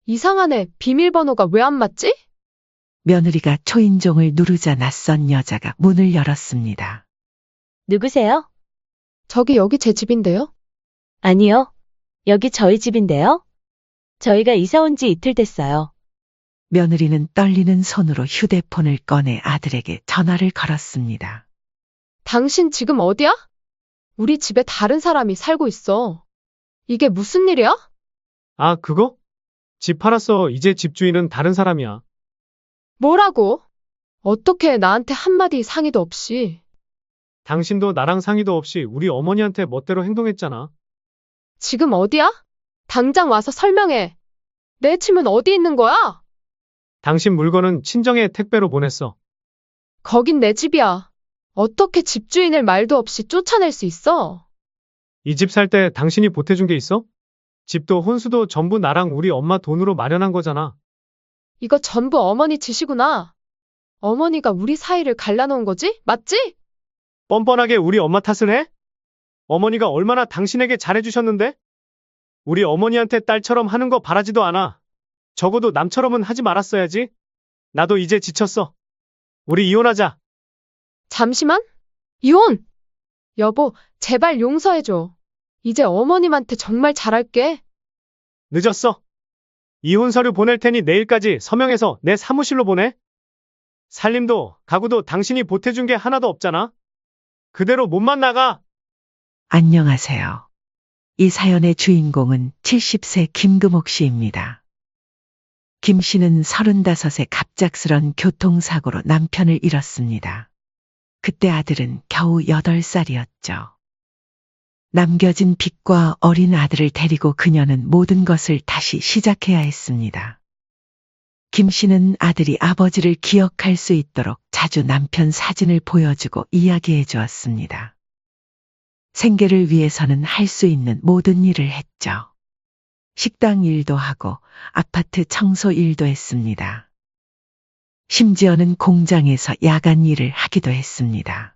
이상하네. 비밀번호가 왜 안 맞지? 며느리가 초인종을 누르자 낯선 여자가 문을 열었습니다. 누구세요? 여기 제 집인데요? 아니요. 여기 저희 집인데요. 저희가 이사 온 지 이틀 됐어요. 며느리는 떨리는 손으로 휴대폰을 꺼내 아들에게 전화를 걸었습니다. 당신 지금 어디야? 우리 집에 다른 사람이 살고 있어. 이게 무슨 일이야? 아, 그거? 집 팔았어. 이제 집주인은 다른 사람이야. 뭐라고? 어떻게 나한테 한마디 상의도 없이. 당신도 나랑 상의도 없이 우리 어머니한테 멋대로 행동했잖아. 지금 어디야? 당장 와서 설명해. 내 짐은 어디 있는 거야? 당신 물건은 친정에 택배로 보냈어. 거긴 내 집이야. 어떻게 집주인을 말도 없이 쫓아낼 수 있어? 이 집 살 때 당신이 보태준 게 있어? 집도 혼수도 전부 나랑 우리 엄마 돈으로 마련한 거잖아. 이거 전부 어머니 짓이구나. 어머니가 우리 사이를 갈라놓은 거지? 맞지? 뻔뻔하게 우리 엄마 탓을 해? 어머니가 얼마나 당신에게 잘해주셨는데? 우리 어머니한테 딸처럼 하는 거 바라지도 않아. 적어도 남처럼은 하지 말았어야지. 나도 이제 지쳤어. 우리 이혼하자. 잠시만. 이혼! 여보, 제발 용서해줘. 이제 어머님한테 정말 잘할게. 늦었어. 이혼 서류 보낼 테니 내일까지 서명해서 내 사무실로 보내. 살림도 가구도 당신이 보태준 게 하나도 없잖아. 그대로 몸만 나가. 안녕하세요. 이 사연의 주인공은 70세 김금옥 씨입니다. 김 씨는 35세 갑작스런 교통사고로 남편을 잃었습니다. 그때 아들은 겨우 8살이었죠. 남겨진 빚과 어린 아들을 데리고 그녀는 모든 것을 다시 시작해야 했습니다. 김 씨는 아들이 아버지를 기억할 수 있도록 자주 남편 사진을 보여주고 이야기해 주었습니다. 생계를 위해서는 할 수 있는 모든 일을 했죠. 식당 일도 하고 아파트 청소 일도 했습니다. 심지어는 공장에서 야간 일을 하기도 했습니다.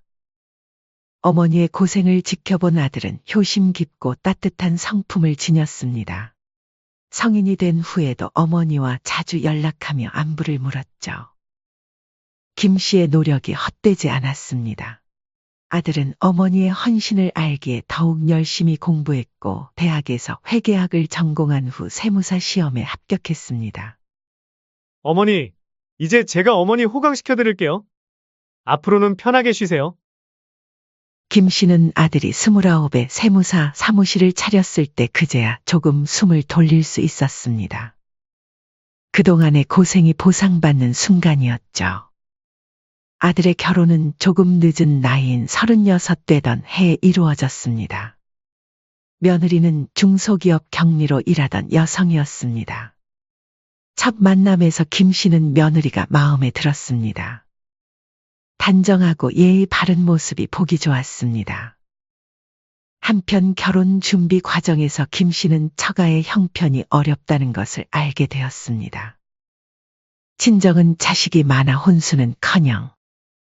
어머니의 고생을 지켜본 아들은 효심 깊고 따뜻한 성품을 지녔습니다. 성인이 된 후에도 어머니와 자주 연락하며 안부를 물었죠. 김 씨의 노력이 헛되지 않았습니다. 아들은 어머니의 헌신을 알기에 더욱 열심히 공부했고 대학에서 회계학을 전공한 후 세무사 시험에 합격했습니다. 어머니, 이제 제가 어머니 호강시켜 드릴게요. 앞으로는 편하게 쉬세요. 김 씨는 아들이 29에 세무사 사무실을 차렸을 때 그제야 조금 숨을 돌릴 수 있었습니다. 그동안의 고생이 보상받는 순간이었죠. 아들의 결혼은 조금 늦은 나이인 36 되던 해에 이루어졌습니다. 며느리는 중소기업 경리로 일하던 여성이었습니다. 첫 만남에서 김 씨는 며느리가 마음에 들었습니다. 단정하고 예의 바른 모습이 보기 좋았습니다. 한편 결혼 준비 과정에서 김 씨는 처가의 형편이 어렵다는 것을 알게 되었습니다. 친정은 자식이 많아 혼수는커녕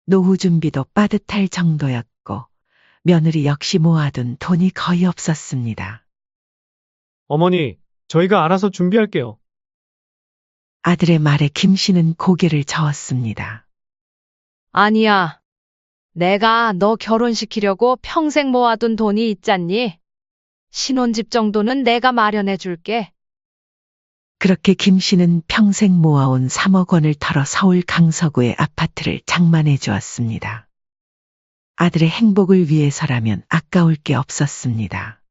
노후 준비도 빠듯할 정도였고 며느리 역시 모아둔 돈이 거의 없었습니다. 어머니, 저희가 알아서 준비할게요. 아들의 말에 김 씨는 고개를 저었습니다. 아니야. 내가 너 결혼시키려고 평생 모아둔 돈이 있잖니? 신혼집 정도는 내가 마련해 줄게. 그렇게 김 씨는 평생 모아온 3억 원을 털어 서울 강서구의 아파트를 장만해 주었습니다. 아들의 행복을 위해서라면 아까울 게 없었습니다.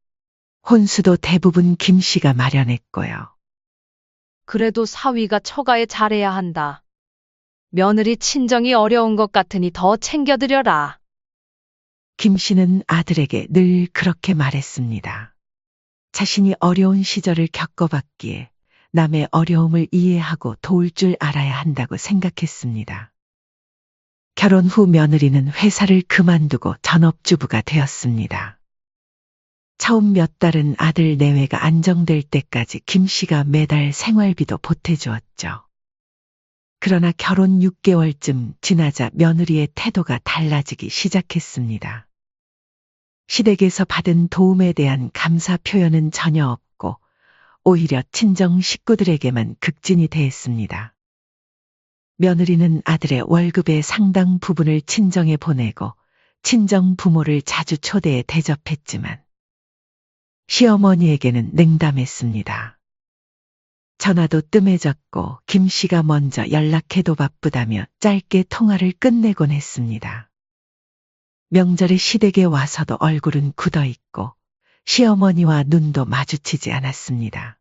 혼수도 대부분 김 씨가 마련했고요. 그래도 사위가 처가에 잘해야 한다. 며느리 친정이 어려운 것 같으니 더 챙겨드려라. 김 씨는 아들에게 늘 그렇게 말했습니다. 자신이 어려운 시절을 겪어봤기에 남의 어려움을 이해하고 도울 줄 알아야 한다고 생각했습니다. 결혼 후 며느리는 회사를 그만두고 전업주부가 되었습니다. 처음 몇 달은 아들 내외가 안정될 때까지 김 씨가 매달 생활비도 보태주었죠. 그러나 결혼 6개월쯤 지나자 며느리의 태도가 달라지기 시작했습니다. 시댁에서 받은 도움에 대한 감사 표현은 전혀 없고 오히려 친정 식구들에게만 극진히 대했습니다. 며느리는 아들의 월급의 상당 부분을 친정에 보내고 친정 부모를 자주 초대해 대접했지만 시어머니에게는 냉담했습니다. 전화도 뜸해졌고 김 씨가 먼저 연락해도 바쁘다며 짧게 통화를 끝내곤 했습니다. 명절에 시댁에 와서도 얼굴은 굳어있고 시어머니와 눈도 마주치지 않았습니다.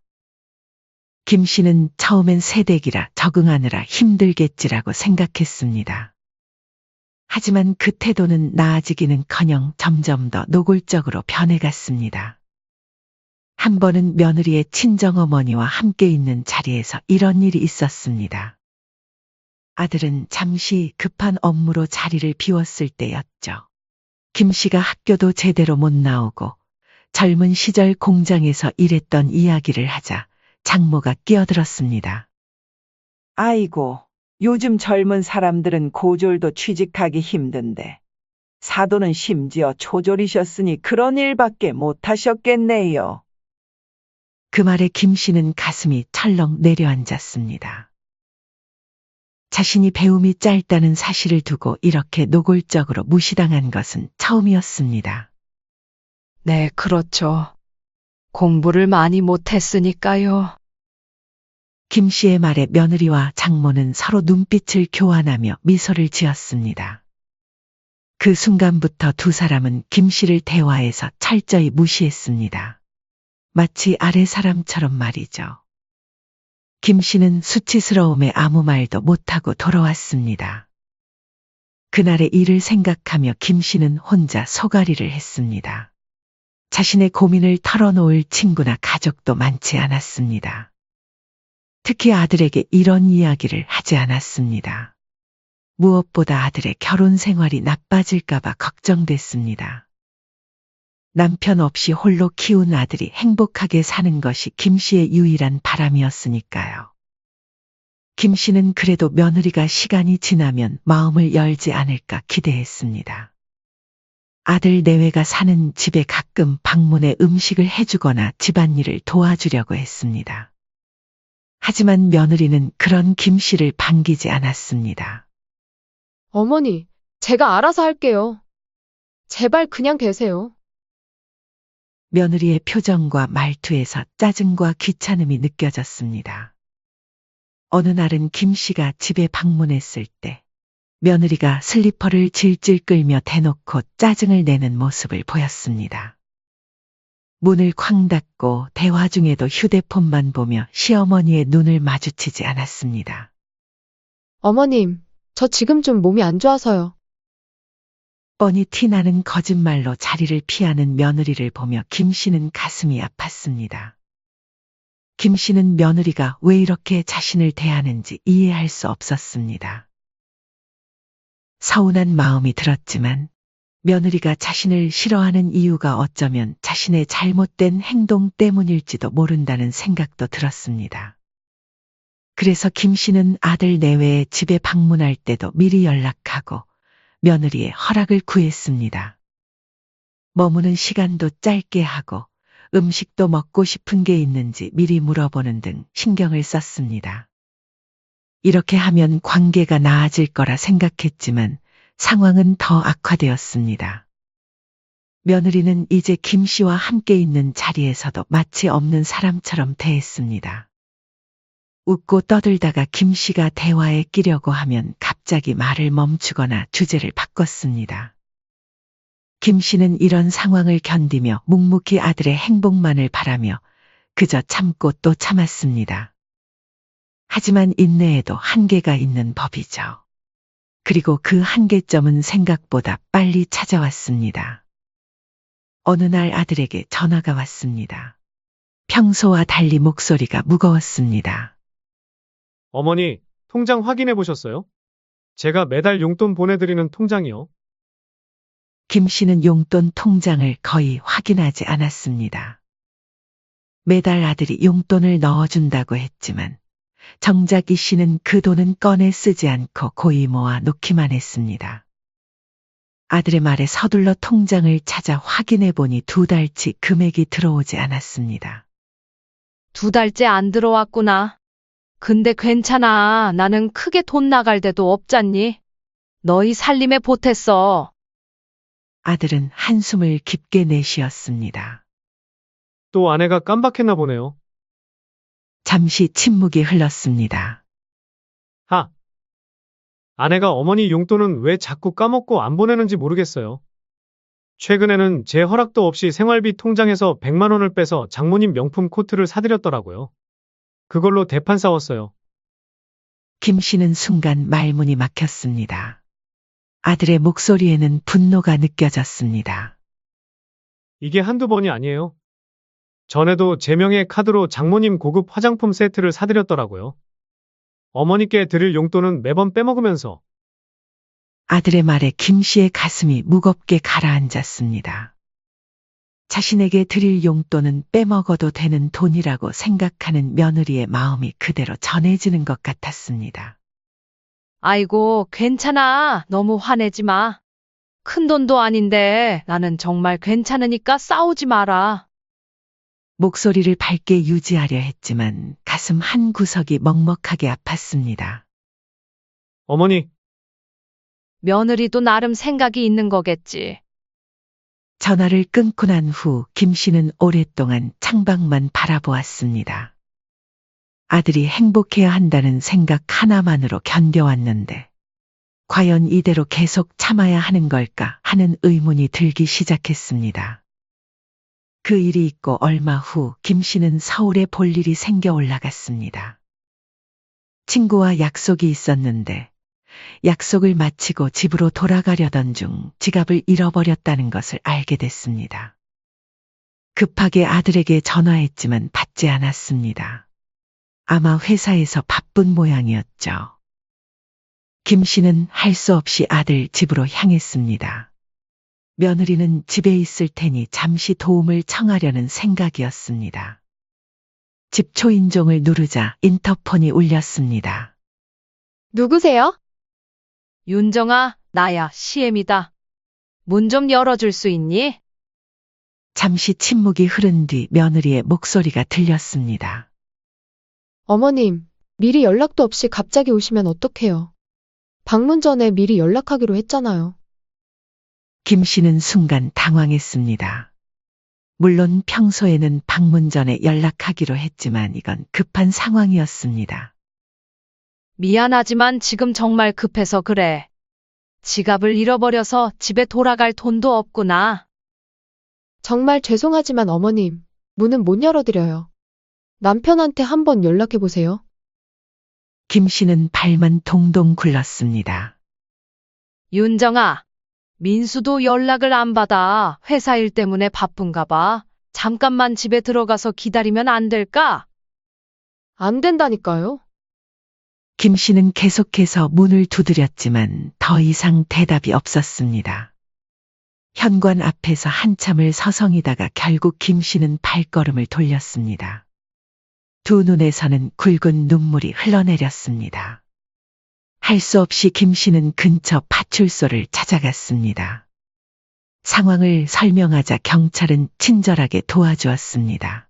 김 씨는 처음엔 새댁이라 적응하느라 힘들겠지라고 생각했습니다. 하지만 그 태도는 나아지기는커녕 점점 더 노골적으로 변해갔습니다. 한 번은 며느리의 친정어머니와 함께 있는 자리에서 이런 일이 있었습니다. 아들은 잠시 급한 업무로 자리를 비웠을 때였죠. 김 씨가 학교도 제대로 못 나오고 젊은 시절 공장에서 일했던 이야기를 하자 장모가 끼어들었습니다. 아이고, 요즘 젊은 사람들은 고졸도 취직하기 힘든데 사돈은 심지어 초졸이셨으니 그런 일밖에 못하셨겠네요. 그 말에 김 씨는 가슴이 철렁 내려앉았습니다. 자신이 배움이 짧다는 사실을 두고 이렇게 노골적으로 무시당한 것은 처음이었습니다. 네, 그렇죠. 공부를 많이 못했으니까요. 김 씨의 말에 며느리와 장모는 서로 눈빛을 교환하며 미소를 지었습니다. 그 순간부터 두 사람은 김 씨를 대화에서 철저히 무시했습니다. 마치 아래 사람처럼 말이죠. 김 씨는 수치스러움에 아무 말도 못하고 돌아왔습니다. 그날의 일을 생각하며 김 씨는 혼자 소가리를 했습니다. 자신의 고민을 털어놓을 친구나 가족도 많지 않았습니다. 특히 아들에게 이런 이야기를 하지 않았습니다. 무엇보다 아들의 결혼 생활이 나빠질까봐 걱정됐습니다. 남편 없이 홀로 키운 아들이 행복하게 사는 것이 김 씨의 유일한 바람이었으니까요. 김 씨는 그래도 며느리가 시간이 지나면 마음을 열지 않을까 기대했습니다. 아들 내외가 사는 집에 가끔 방문해 음식을 해주거나 집안일을 도와주려고 했습니다. 하지만 며느리는 그런 김 씨를 반기지 않았습니다. 어머니, 제가 알아서 할게요. 제발 그냥 계세요. 며느리의 표정과 말투에서 짜증과 귀찮음이 느껴졌습니다. 어느 날은 김 씨가 집에 방문했을 때 며느리가 슬리퍼를 질질 끌며 대놓고 짜증을 내는 모습을 보였습니다. 문을 쾅 닫고 대화 중에도 휴대폰만 보며 시어머니의 눈을 마주치지 않았습니다. 어머님, 저 지금 좀 몸이 안 좋아서요. 뻔히 티나는 거짓말로 자리를 피하는 며느리를 보며 김 씨는 가슴이 아팠습니다. 김 씨는 며느리가 왜 이렇게 자신을 대하는지 이해할 수 없었습니다. 서운한 마음이 들었지만 며느리가 자신을 싫어하는 이유가 어쩌면 자신의 잘못된 행동 때문일지도 모른다는 생각도 들었습니다. 그래서 김 씨는 아들 내외의 집에 방문할 때도 미리 연락하고 며느리의 허락을 구했습니다. 머무는 시간도 짧게 하고 음식도 먹고 싶은 게 있는지 미리 물어보는 등 신경을 썼습니다. 이렇게 하면 관계가 나아질 거라 생각했지만 상황은 더 악화되었습니다. 며느리는 이제 김 씨와 함께 있는 자리에서도 마치 없는 사람처럼 대했습니다. 웃고 떠들다가 김 씨가 대화에 끼려고 하면 갑자기 말을 멈추거나 주제를 바꿨습니다. 김 씨는 이런 상황을 견디며 묵묵히 아들의 행복만을 바라며 그저 참고 또 참았습니다. 하지만 인내에도 한계가 있는 법이죠. 그리고 그 한계점은 생각보다 빨리 찾아왔습니다. 어느 날 아들에게 전화가 왔습니다. 평소와 달리 목소리가 무거웠습니다. 어머니, 통장 확인해 보셨어요? 제가 매달 용돈 보내드리는 통장이요. 김 씨는 용돈 통장을 거의 확인하지 않았습니다. 매달 아들이 용돈을 넣어준다고 했지만 정작 이 씨는 그 돈은 꺼내 쓰지 않고 고이 모아 놓기만 했습니다. 아들의 말에 서둘러 통장을 찾아 확인해 보니 2달치 금액이 들어오지 않았습니다. 2달째 안 들어왔구나. 근데 괜찮아. 나는 크게 돈 나갈 데도 없잖니. 너희 살림에 보탰어. 아들은 한숨을 깊게 내쉬었습니다. 또 아내가 깜박했나 보네요. 잠시 침묵이 흘렀습니다. 하. 아내가 어머니 용돈은 왜 자꾸 까먹고 안 보내는지 모르겠어요. 최근에는 제 허락도 없이 생활비 통장에서 100만 원을 빼서 장모님 명품 코트를 사드렸더라고요. 그걸로 대판 싸웠어요. 김 씨는 순간 말문이 막혔습니다. 아들의 목소리에는 분노가 느껴졌습니다. 이게 한두 번이 아니에요. 전에도 제 명의 카드로 장모님 고급 화장품 세트를 사드렸더라고요. 어머니께 드릴 용돈은 매번 빼먹으면서. 아들의 말에 김 씨의 가슴이 무겁게 가라앉았습니다. 자신에게 드릴 용돈은 빼먹어도 되는 돈이라고 생각하는 며느리의 마음이 그대로 전해지는 것 같았습니다. 아이고, 괜찮아. 너무 화내지 마. 큰 돈도 아닌데 나는 정말 괜찮으니까 싸우지 마라. 목소리를 밝게 유지하려 했지만 가슴 한 구석이 먹먹하게 아팠습니다. 어머니, 며느리도 나름 생각이 있는 거겠지. 전화를 끊고 난 후 김 씨는 오랫동안 창밖만 바라보았습니다. 아들이 행복해야 한다는 생각 하나만으로 견뎌왔는데 과연 이대로 계속 참아야 하는 걸까 하는 의문이 들기 시작했습니다. 그 일이 있고 얼마 후 김 씨는 서울에 볼 일이 생겨 올라갔습니다. 친구와 약속이 있었는데 약속을 마치고 집으로 돌아가려던 중 지갑을 잃어버렸다는 것을 알게 됐습니다. 급하게 아들에게 전화했지만 받지 않았습니다. 아마 회사에서 바쁜 모양이었죠. 김 씨는 할 수 없이 아들 집으로 향했습니다. 며느리는 집에 있을 테니 잠시 도움을 청하려는 생각이었습니다. 집 초인종을 누르자 인터폰이 울렸습니다. 누구세요? 윤정아, 나야, 시엠이다. 문 좀 열어줄 수 있니? 잠시 침묵이 흐른 뒤 며느리의 목소리가 들렸습니다. 어머님, 미리 연락도 없이 갑자기 오시면 어떡해요? 방문 전에 미리 연락하기로 했잖아요. 김 씨는 순간 당황했습니다. 물론 평소에는 방문 전에 연락하기로 했지만 이건 급한 상황이었습니다. 미안하지만 지금 정말 급해서 그래. 지갑을 잃어버려서 집에 돌아갈 돈도 없구나. 정말 죄송하지만 어머님, 문은 못 열어드려요. 남편한테 한번 연락해보세요. 김 씨는 발만 동동 굴렀습니다. 윤정아, 민수도 연락을 안 받아. 회사 일 때문에 바쁜가 봐. 잠깐만 집에 들어가서 기다리면 안 될까? 안 된다니까요. 김 씨는 계속해서 문을 두드렸지만 더 이상 대답이 없었습니다. 현관 앞에서 한참을 서성이다가 결국 김 씨는 발걸음을 돌렸습니다. 두 눈에서는 굵은 눈물이 흘러내렸습니다. 할 수 없이 김 씨는 근처 파출소를 찾아갔습니다. 상황을 설명하자 경찰은 친절하게 도와주었습니다.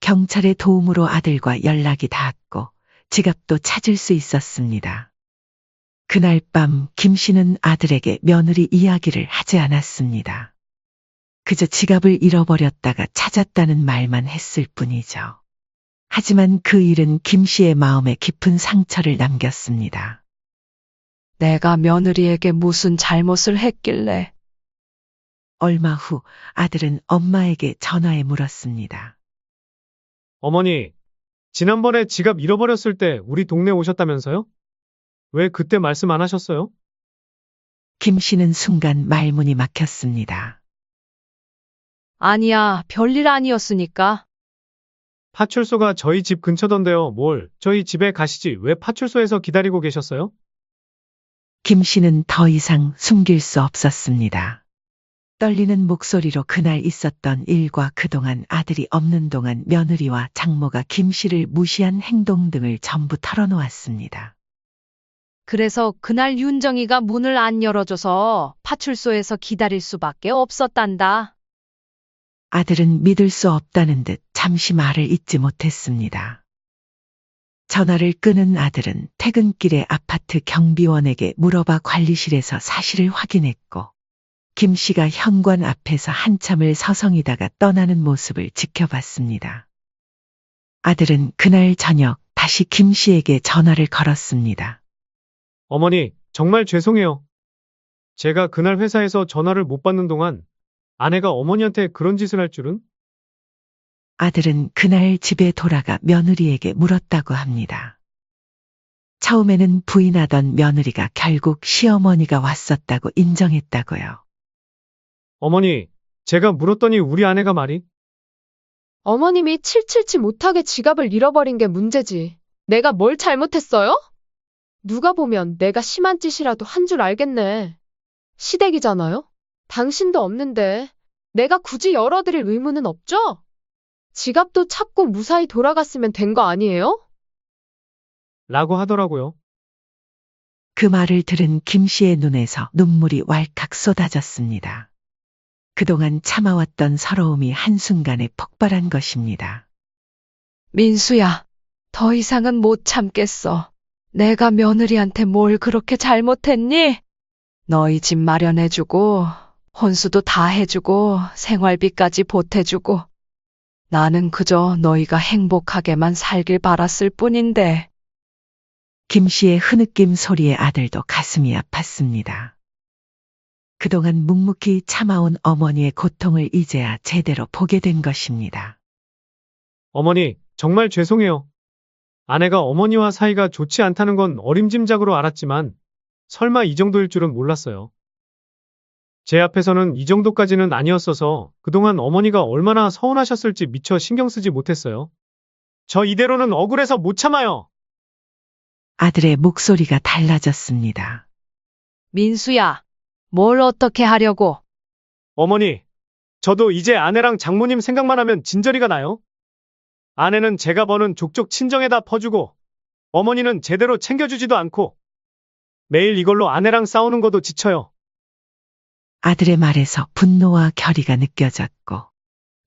경찰의 도움으로 아들과 연락이 닿았고 지갑도 찾을 수 있었습니다. 그날 밤 김 씨는 아들에게 며느리 이야기를 하지 않았습니다. 그저 지갑을 잃어버렸다가 찾았다는 말만 했을 뿐이죠. 하지만 그 일은 김 씨의 마음에 깊은 상처를 남겼습니다. 내가 며느리에게 무슨 잘못을 했길래. 얼마 후 아들은 엄마에게 전화해 물었습니다. 어머니, 지난번에 지갑 잃어버렸을 때 우리 동네 오셨다면서요? 왜 그때 말씀 안 하셨어요? 김 씨는 순간 말문이 막혔습니다. 아니야, 별일 아니었으니까. 파출소가 저희 집 근처던데요. 뭘, 저희 집에 가시지 왜 파출소에서 기다리고 계셨어요? 김 씨는 더 이상 숨길 수 없었습니다. 떨리는 목소리로 그날 있었던 일과 그동안 아들이 없는 동안 며느리와 장모가 김 씨를 무시한 행동 등을 전부 털어놓았습니다. 그래서 그날 윤정이가 문을 안 열어줘서 파출소에서 기다릴 수밖에 없었단다. 아들은 믿을 수 없다는 듯 잠시 말을 잇지 못했습니다. 전화를 끊은 아들은 퇴근길에 아파트 경비원에게 물어봐 관리실에서 사실을 확인했고, 김 씨가 현관 앞에서 한참을 서성이다가 떠나는 모습을 지켜봤습니다. 아들은 그날 저녁 다시 김 씨에게 전화를 걸었습니다. 어머니, 정말 죄송해요. 제가 그날 회사에서 전화를 못 받는 동안 아내가 어머니한테 그런 짓을 할 줄은? 아들은 그날 집에 돌아가 며느리에게 물었다고 합니다. 처음에는 부인하던 며느리가 결국 시어머니가 왔었다고 인정했다고요. 어머니, 제가 물었더니 우리 아내가 말이 어머님이 777 못하게 지갑을 잃어버린 게 문제지. 내가 뭘 잘못했어요? 누가 보면 내가 심한 짓이라도 한 줄 알겠네. 시댁이잖아요? 당신도 없는데 내가 굳이 열어드릴 의무는 없죠? 지갑도 찾고 무사히 돌아갔으면 된 거 아니에요? 라고 하더라고요. 그 말을 들은 김 씨의 눈에서 눈물이 왈칵 쏟아졌습니다. 그동안 참아왔던 서러움이 한순간에 폭발한 것입니다. 민수야, 더 이상은 못 참겠어. 내가 며느리한테 뭘 그렇게 잘못했니? 너희 집 마련해주고, 혼수도 다 해주고, 생활비까지 보태주고, 나는 그저 너희가 행복하게만 살길 바랐을 뿐인데. 김 씨의 흐느낌 소리에 아들도 가슴이 아팠습니다. 그동안 묵묵히 참아온 어머니의 고통을 이제야 제대로 보게 된 것입니다. 어머니, 정말 죄송해요. 아내가 어머니와 사이가 좋지 않다는 건 어림짐작으로 알았지만 설마 이 정도일 줄은 몰랐어요. 제 앞에서는 이 정도까지는 아니었어서 그동안 어머니가 얼마나 서운하셨을지 미처 신경 쓰지 못했어요. 저 이대로는 억울해서 못 참아요. 아들의 목소리가 달라졌습니다. 민수야, 뭘 어떻게 하려고? 어머니, 저도 이제 아내랑 장모님 생각만 하면 진저리가 나요. 아내는 제가 버는 족족 친정에다 퍼주고 어머니는 제대로 챙겨주지도 않고 매일 이걸로 아내랑 싸우는 것도 지쳐요. 아들의 말에서 분노와 결의가 느껴졌고,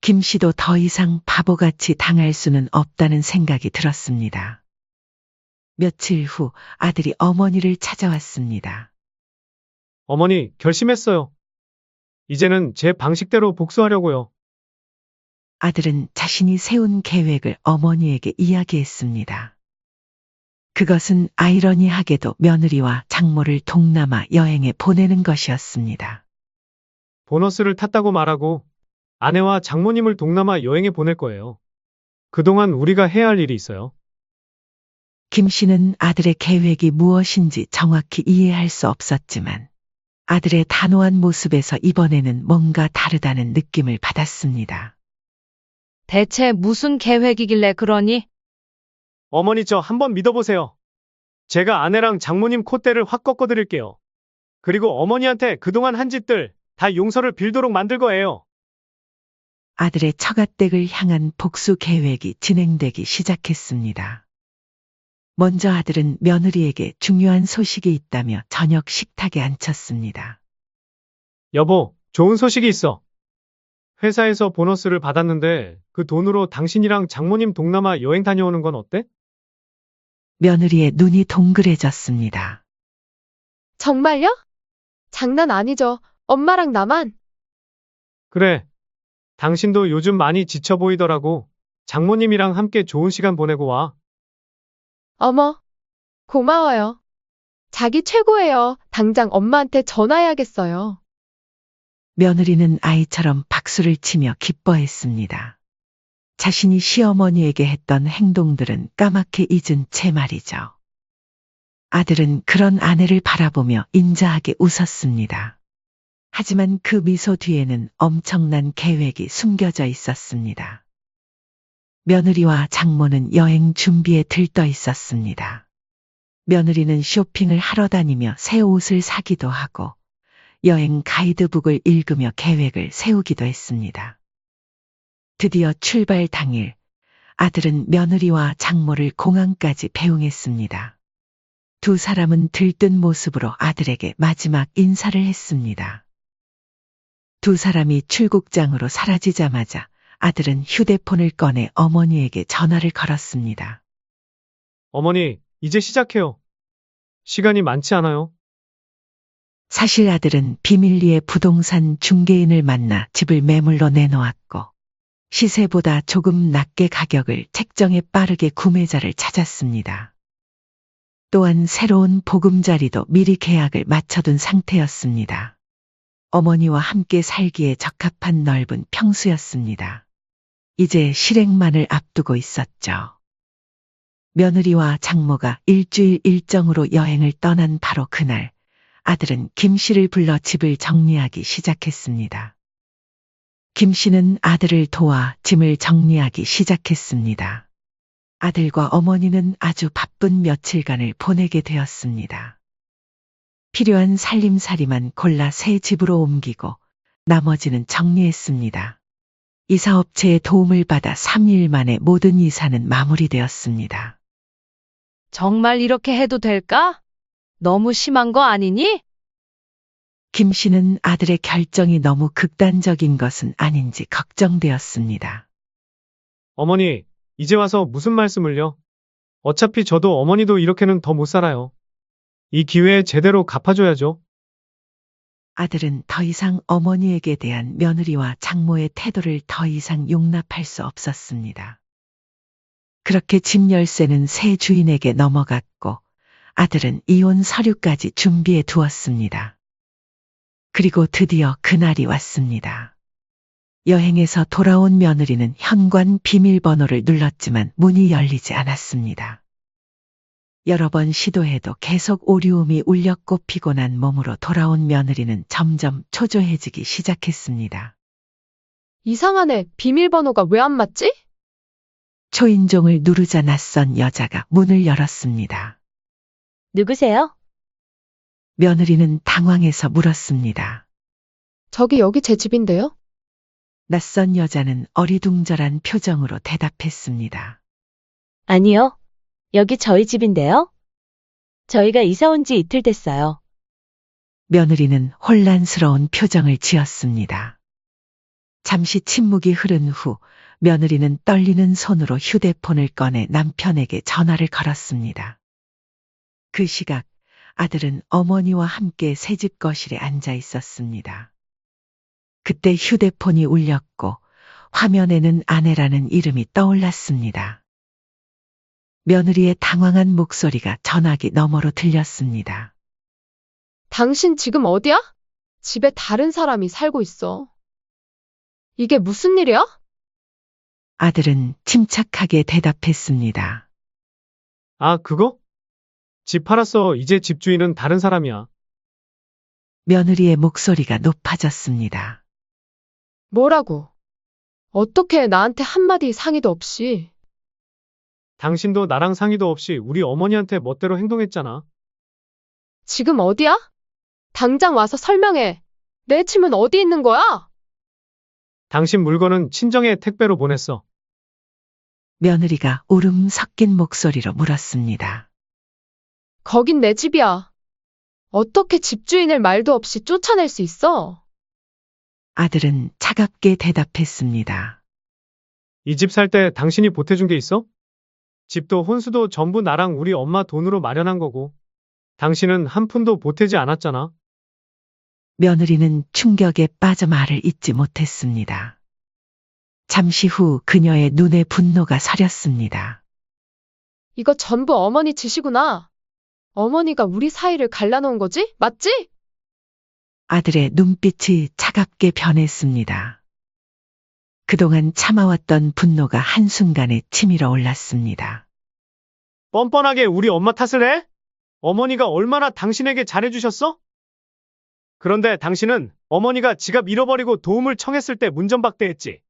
김 씨도 더 이상 바보같이 당할 수는 없다는 생각이 들었습니다. 며칠 후 아들이 어머니를 찾아왔습니다. 어머니, 결심했어요. 이제는 제 방식대로 복수하려고요. 아들은 자신이 세운 계획을 어머니에게 이야기했습니다. 그것은 아이러니하게도 며느리와 장모를 동남아 여행에 보내는 것이었습니다. 보너스를 탔다고 말하고 아내와 장모님을 동남아 여행에 보낼 거예요. 그동안 우리가 해야 할 일이 있어요. 김 씨는 아들의 계획이 무엇인지 정확히 이해할 수 없었지만 아들의 단호한 모습에서 이번에는 뭔가 다르다는 느낌을 받았습니다. 대체 무슨 계획이길래 그러니? 어머니, 저 한번 믿어보세요. 제가 아내랑 장모님 콧대를 확 꺾어드릴게요. 그리고 어머니한테 그동안 한 짓들 다 용서를 빌도록 만들 거예요. 아들의 처가댁을 향한 복수 계획이 진행되기 시작했습니다. 먼저 아들은 며느리에게 중요한 소식이 있다며 저녁 식탁에 앉혔습니다. 여보, 좋은 소식이 있어. 회사에서 보너스를 받았는데 그 돈으로 당신이랑 장모님 동남아 여행 다녀오는 건 어때? 며느리의 눈이 동그래졌습니다. 정말요? 장난 아니죠. 엄마랑 나만. 그래. 당신도 요즘 많이 지쳐 보이더라고. 장모님이랑 함께 좋은 시간 보내고 와. 어머, 고마워요. 자기 최고예요. 당장 엄마한테 전화해야겠어요. 며느리는 아이처럼 박수를 치며 기뻐했습니다. 자신이 시어머니에게 했던 행동들은 까맣게 잊은 채 말이죠. 아들은 그런 아내를 바라보며 인자하게 웃었습니다. 하지만 그 미소 뒤에는 엄청난 계획이 숨겨져 있었습니다. 며느리와 장모는 여행 준비에 들떠 있었습니다. 며느리는 쇼핑을 하러 다니며 새 옷을 사기도 하고 여행 가이드북을 읽으며 계획을 세우기도 했습니다. 드디어 출발 당일 아들은 며느리와 장모를 공항까지 배웅했습니다. 두 사람은 들뜬 모습으로 아들에게 마지막 인사를 했습니다. 두 사람이 출국장으로 사라지자마자 아들은 휴대폰을 꺼내 어머니에게 전화를 걸었습니다. 어머니, 이제 시작해요. 시간이 많지 않아요. 사실 아들은 비밀리에 부동산 중개인을 만나 집을 매물로 내놓았고 시세보다 조금 낮게 가격을 책정해 빠르게 구매자를 찾았습니다. 또한 새로운 보금자리도 미리 계약을 마쳐둔 상태였습니다. 어머니와 함께 살기에 적합한 넓은 평수였습니다. 이제 실행만을 앞두고 있었죠. 며느리와 장모가 일주일 일정으로 여행을 떠난 바로 그날, 아들은 김 씨를 불러 집을 정리하기 시작했습니다. 김 씨는 아들을 도와 짐을 정리하기 시작했습니다. 아들과 어머니는 아주 바쁜 며칠간을 보내게 되었습니다. 필요한 살림살이만 골라 새 집으로 옮기고 나머지는 정리했습니다. 이사업체의 도움을 받아 3일 만에 모든 이사는 마무리되었습니다. 정말 이렇게 해도 될까? 너무 심한 거 아니니? 김 씨는 아들의 결정이 너무 극단적인 것은 아닌지 걱정되었습니다. 어머니, 이제 와서 무슨 말씀을요? 어차피 저도 어머니도 이렇게는 더 못 살아요. 이 기회에 제대로 갚아줘야죠. 아들은 더 이상 어머니에게 대한 며느리와 장모의 태도를 더 이상 용납할 수 없었습니다. 그렇게 집 열쇠는 새 주인에게 넘어갔고 아들은 이혼 서류까지 준비해 두었습니다. 그리고 드디어 그날이 왔습니다. 여행에서 돌아온 며느리는 현관 비밀번호를 눌렀지만 문이 열리지 않았습니다. 여러 번 시도해도 계속 오류음이 울려 꼽히고 난 몸으로 돌아온 며느리는 점점 초조해지기 시작했습니다. 이상하네. 비밀번호가 왜 안 맞지? 초인종을 누르자 낯선 여자가 문을 열었습니다. 누구세요? 며느리는 당황해서 물었습니다. 여기 제 집인데요? 낯선 여자는 어리둥절한 표정으로 대답했습니다. 아니요. 여기 저희 집인데요. 저희가 이사 온 지 이틀 됐어요. 며느리는 혼란스러운 표정을 지었습니다. 잠시 침묵이 흐른 후 며느리는 떨리는 손으로 휴대폰을 꺼내 남편에게 전화를 걸었습니다. 그 시각 아들은 어머니와 함께 새집 거실에 앉아 있었습니다. 그때 휴대폰이 울렸고 화면에는 아내라는 이름이 떠올랐습니다. 며느리의 당황한 목소리가 전화기 너머로 들렸습니다. 당신 지금 어디야? 집에 다른 사람이 살고 있어. 이게 무슨 일이야? 아들은 침착하게 대답했습니다. 아, 그거? 집 팔았어. 이제 집주인은 다른 사람이야. 며느리의 목소리가 높아졌습니다. 뭐라고? 어떻게 나한테 한마디 상의도 없이. 당신도 나랑 상의도 없이 우리 어머니한테 멋대로 행동했잖아. 지금 어디야? 당장 와서 설명해. 내 짐은 어디 있는 거야? 당신 물건은 친정에 택배로 보냈어. 며느리가 울음 섞인 목소리로 물었습니다. 거긴 내 집이야. 어떻게 집주인을 말도 없이 쫓아낼 수 있어? 아들은 차갑게 대답했습니다. 이 집 살 때 당신이 보태준 게 있어? 집도 혼수도 전부 나랑 우리 엄마 돈으로 마련한 거고. 당신은 한 푼도 보태지 않았잖아. 며느리는 충격에 빠져 말을 잇지 못했습니다. 잠시 후 그녀의 눈에 분노가 서렸습니다. 이거 전부 어머니 짓이구나. 어머니가 우리 사이를 갈라놓은 거지? 맞지? 아들의 눈빛이 차갑게 변했습니다. 그동안 참아왔던 분노가 한순간에 치밀어 올랐습니다. 뻔뻔하게 우리 엄마 탓을 해? 어머니가 얼마나 당신에게 잘해주셨어? 그런데 당신은 어머니가 지갑 잃어버리고 도움을 청했을 때 문전박대했지.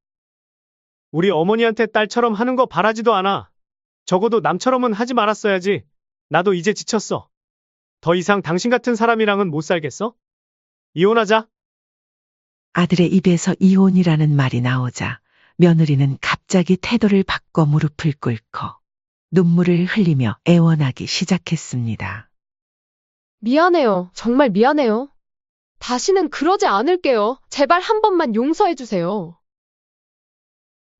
우리 어머니한테 딸처럼 하는 거 바라지도 않아. 적어도 남처럼은 하지 말았어야지. 나도 이제 지쳤어. 더 이상 당신 같은 사람이랑은 못 살겠어? 이혼하자. 아들의 입에서 이혼이라는 말이 나오자 며느리는 갑자기 태도를 바꿔 무릎을 꿇고 눈물을 흘리며 애원하기 시작했습니다. 미안해요. 정말 미안해요. 다시는 그러지 않을게요. 제발 한 번만 용서해 주세요.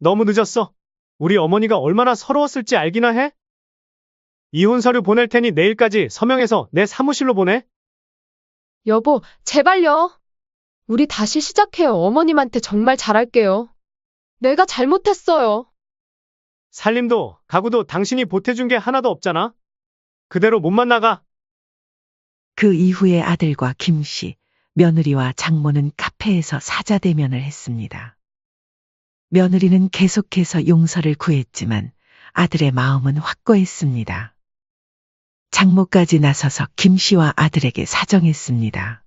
너무 늦었어. 우리 어머니가 얼마나 서러웠을지 알기나 해? 이혼 서류 보낼 테니 내일까지 서명해서 내 사무실로 보내. 여보, 제발요. 우리 다시 시작해요. 어머님한테 정말 잘할게요. 내가 잘못했어요. 살림도 가구도 당신이 보태준 게 하나도 없잖아. 그대로 몸만 나가. 그 이후에 아들과 김씨, 며느리와 장모는 카페에서 사자대면을 했습니다. 며느리는 계속해서 용서를 구했지만 아들의 마음은 확고했습니다. 장모까지 나서서 김씨와 아들에게 사정했습니다.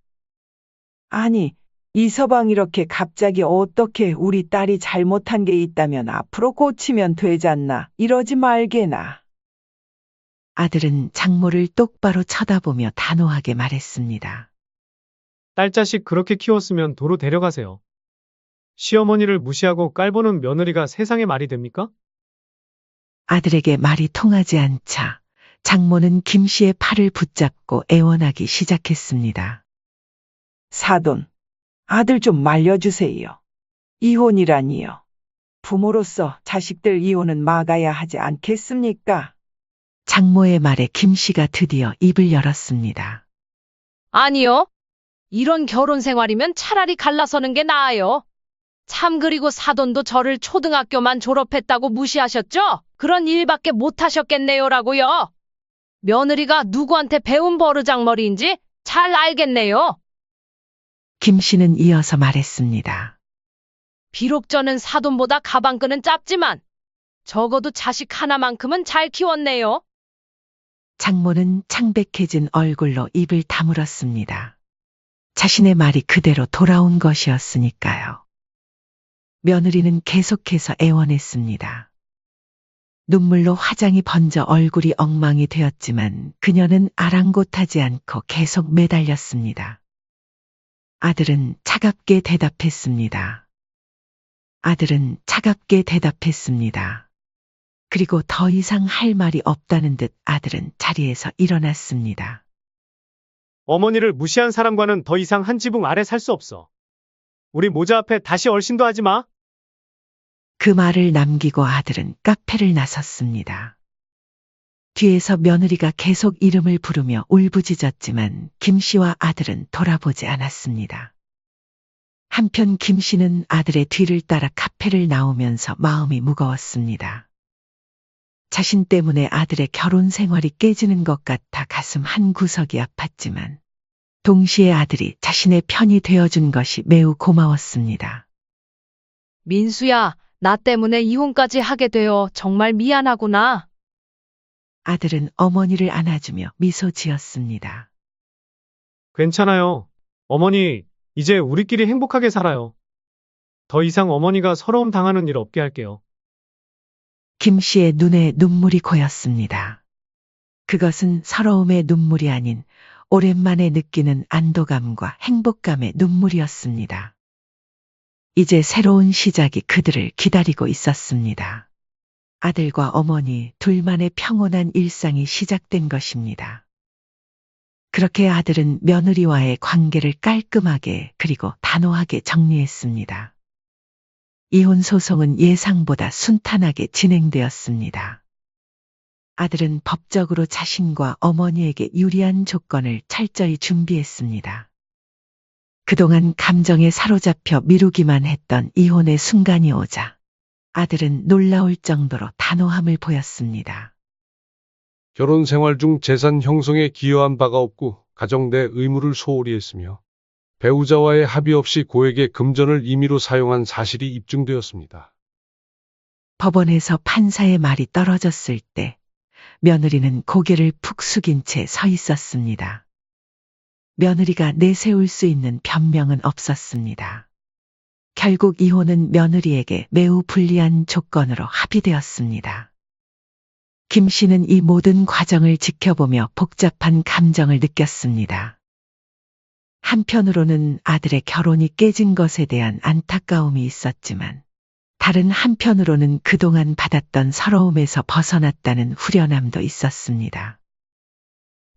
아니, 이서방 이렇게 갑자기 어떻게 우리 딸이 잘못한 게 있다면 앞으로 고치면 되잖나. 이러지 말게나. 아들은 장모를 똑바로 쳐다보며 단호하게 말했습니다. 딸 자식 그렇게 키웠으면 도로 데려가세요. 시어머니를 무시하고 깔보는 며느리가 세상에 말이 됩니까? 아들에게 말이 통하지 않자 장모는 김씨의 팔을 붙잡고 애원하기 시작했습니다. 사돈, 아들 좀 말려주세요. 이혼이라니요. 부모로서 자식들 이혼은 막아야 하지 않겠습니까? 장모의 말에 김씨가 드디어 입을 열었습니다. 아니요. 이런 결혼 생활이면 차라리 갈라서는 게 나아요. 참 그리고 사돈도 저를 초등학교만 졸업했다고 무시하셨죠? 그런 일밖에 못하셨겠네요라고요. 며느리가 누구한테 배운 버르장머리인지 잘 알겠네요. 김씨는 이어서 말했습니다. 비록 저는 사돈보다 가방끈은 짧지만 적어도 자식 하나만큼은 잘 키웠네요. 장모는 창백해진 얼굴로 입을 다물었습니다. 자신의 말이 그대로 돌아온 것이었으니까요. 며느리는 계속해서 애원했습니다. 눈물로 화장이 번져 얼굴이 엉망이 되었지만 그녀는 아랑곳하지 않고 계속 매달렸습니다. 아들은 차갑게 대답했습니다. 아들은 차갑게 대답했습니다. 그리고 더 이상 할 말이 없다는 듯 아들은 자리에서 일어났습니다. 어머니를 무시한 사람과는 더 이상 한 지붕 아래 살 수 없어. 우리 모자 앞에 다시 얼씬도 하지 마. 그 말을 남기고 아들은 카페를 나섰습니다. 뒤에서 며느리가 계속 이름을 부르며 울부짖었지만 김씨와 아들은 돌아보지 않았습니다. 한편 김씨는 아들의 뒤를 따라 카페를 나오면서 마음이 무거웠습니다. 자신 때문에 아들의 결혼 생활이 깨지는 것 같아 가슴 한 구석이 아팠지만 동시에 아들이 자신의 편이 되어준 것이 매우 고마웠습니다. 민수야, 나 때문에 이혼까지 하게 되어 정말 미안하구나. 아들은 어머니를 안아주며 미소 지었습니다. 괜찮아요. 어머니, 이제 우리끼리 행복하게 살아요. 더 이상 어머니가 서러움 당하는 일 없게 할게요. 김씨의 눈에 눈물이 고였습니다. 그것은 서러움의 눈물이 아닌 오랜만에 느끼는 안도감과 행복감의 눈물이었습니다. 이제 새로운 시작이 그들을 기다리고 있었습니다. 아들과 어머니 둘만의 평온한 일상이 시작된 것입니다. 그렇게 아들은 며느리와의 관계를 깔끔하게 그리고 단호하게 정리했습니다. 이혼 소송은 예상보다 순탄하게 진행되었습니다. 아들은 법적으로 자신과 어머니에게 유리한 조건을 철저히 준비했습니다. 그동안 감정에 사로잡혀 미루기만 했던 이혼의 순간이 오자 아들은 놀라울 정도로 단호함을 보였습니다. 결혼 생활 중 재산 형성에 기여한 바가 없고 가정 내 의무를 소홀히 했으며 배우자와의 합의 없이 고액의 금전을 임의로 사용한 사실이 입증되었습니다. 법원에서 판사의 말이 떨어졌을 때 며느리는 고개를 푹 숙인 채 서 있었습니다. 며느리가 내세울 수 있는 변명은 없었습니다. 결국 이혼은 며느리에게 매우 불리한 조건으로 합의되었습니다. 김 씨는 이 모든 과정을 지켜보며 복잡한 감정을 느꼈습니다. 한편으로는 아들의 결혼이 깨진 것에 대한 안타까움이 있었지만 다른 한편으로는 그동안 받았던 서러움에서 벗어났다는 후련함도 있었습니다.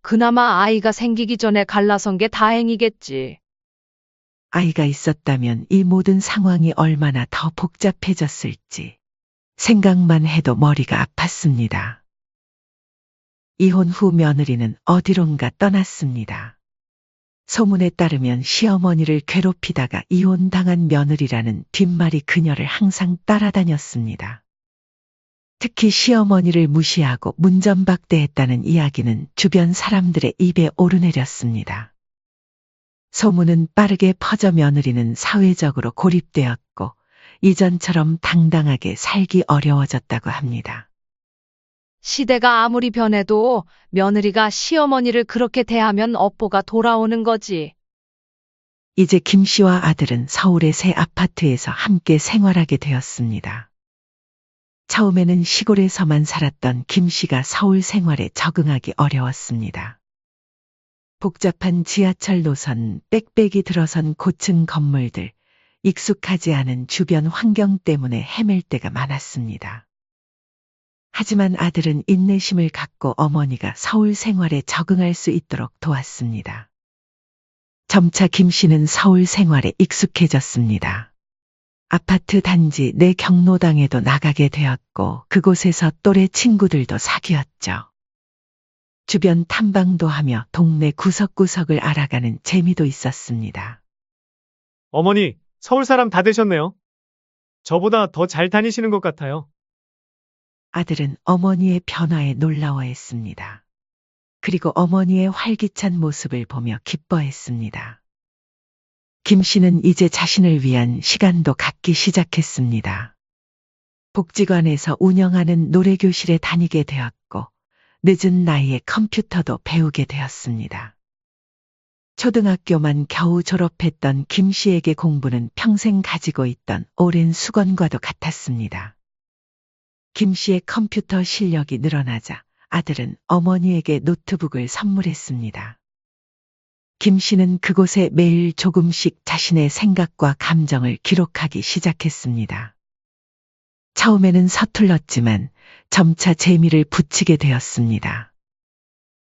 그나마 아이가 생기기 전에 갈라선 게 다행이겠지. 아이가 있었다면 이 모든 상황이 얼마나 더 복잡해졌을지 생각만 해도 머리가 아팠습니다. 이혼 후 며느리는 어디론가 떠났습니다. 소문에 따르면 시어머니를 괴롭히다가 이혼당한 며느리라는 뒷말이 그녀를 항상 따라다녔습니다. 특히 시어머니를 무시하고 문전박대했다는 이야기는 주변 사람들의 입에 오르내렸습니다. 소문은 빠르게 퍼져 며느리는 사회적으로 고립되었고 이전처럼 당당하게 살기 어려워졌다고 합니다. 시대가 아무리 변해도 며느리가 시어머니를 그렇게 대하면 업보가 돌아오는 거지. 이제 김 씨와 아들은 서울의 새 아파트에서 함께 생활하게 되었습니다. 처음에는 시골에서만 살았던 김 씨가 서울 생활에 적응하기 어려웠습니다. 복잡한 지하철 노선, 빽빽이 들어선 고층 건물들, 익숙하지 않은 주변 환경 때문에 헤맬 때가 많았습니다. 하지만 아들은 인내심을 갖고 어머니가 서울 생활에 적응할 수 있도록 도왔습니다. 점차 김 씨는 서울 생활에 익숙해졌습니다. 아파트 단지 내 경로당에도 나가게 되었고 그곳에서 또래 친구들도 사귀었죠. 주변 탐방도 하며 동네 구석구석을 알아가는 재미도 있었습니다. 어머니, 서울 사람 다 되셨네요. 저보다 더 잘 다니시는 것 같아요. 아들은 어머니의 변화에 놀라워했습니다. 그리고 어머니의 활기찬 모습을 보며 기뻐했습니다. 김 씨는 이제 자신을 위한 시간도 갖기 시작했습니다. 복지관에서 운영하는 노래교실에 다니게 되었고 늦은 나이에 컴퓨터도 배우게 되었습니다. 초등학교만 겨우 졸업했던 김 씨에게 공부는 평생 가지고 있던 오랜 수건과도 같았습니다. 김 씨의 컴퓨터 실력이 늘어나자 아들은 어머니에게 노트북을 선물했습니다. 김 씨는 그곳에 매일 조금씩 자신의 생각과 감정을 기록하기 시작했습니다. 처음에는 서툴렀지만 점차 재미를 붙이게 되었습니다.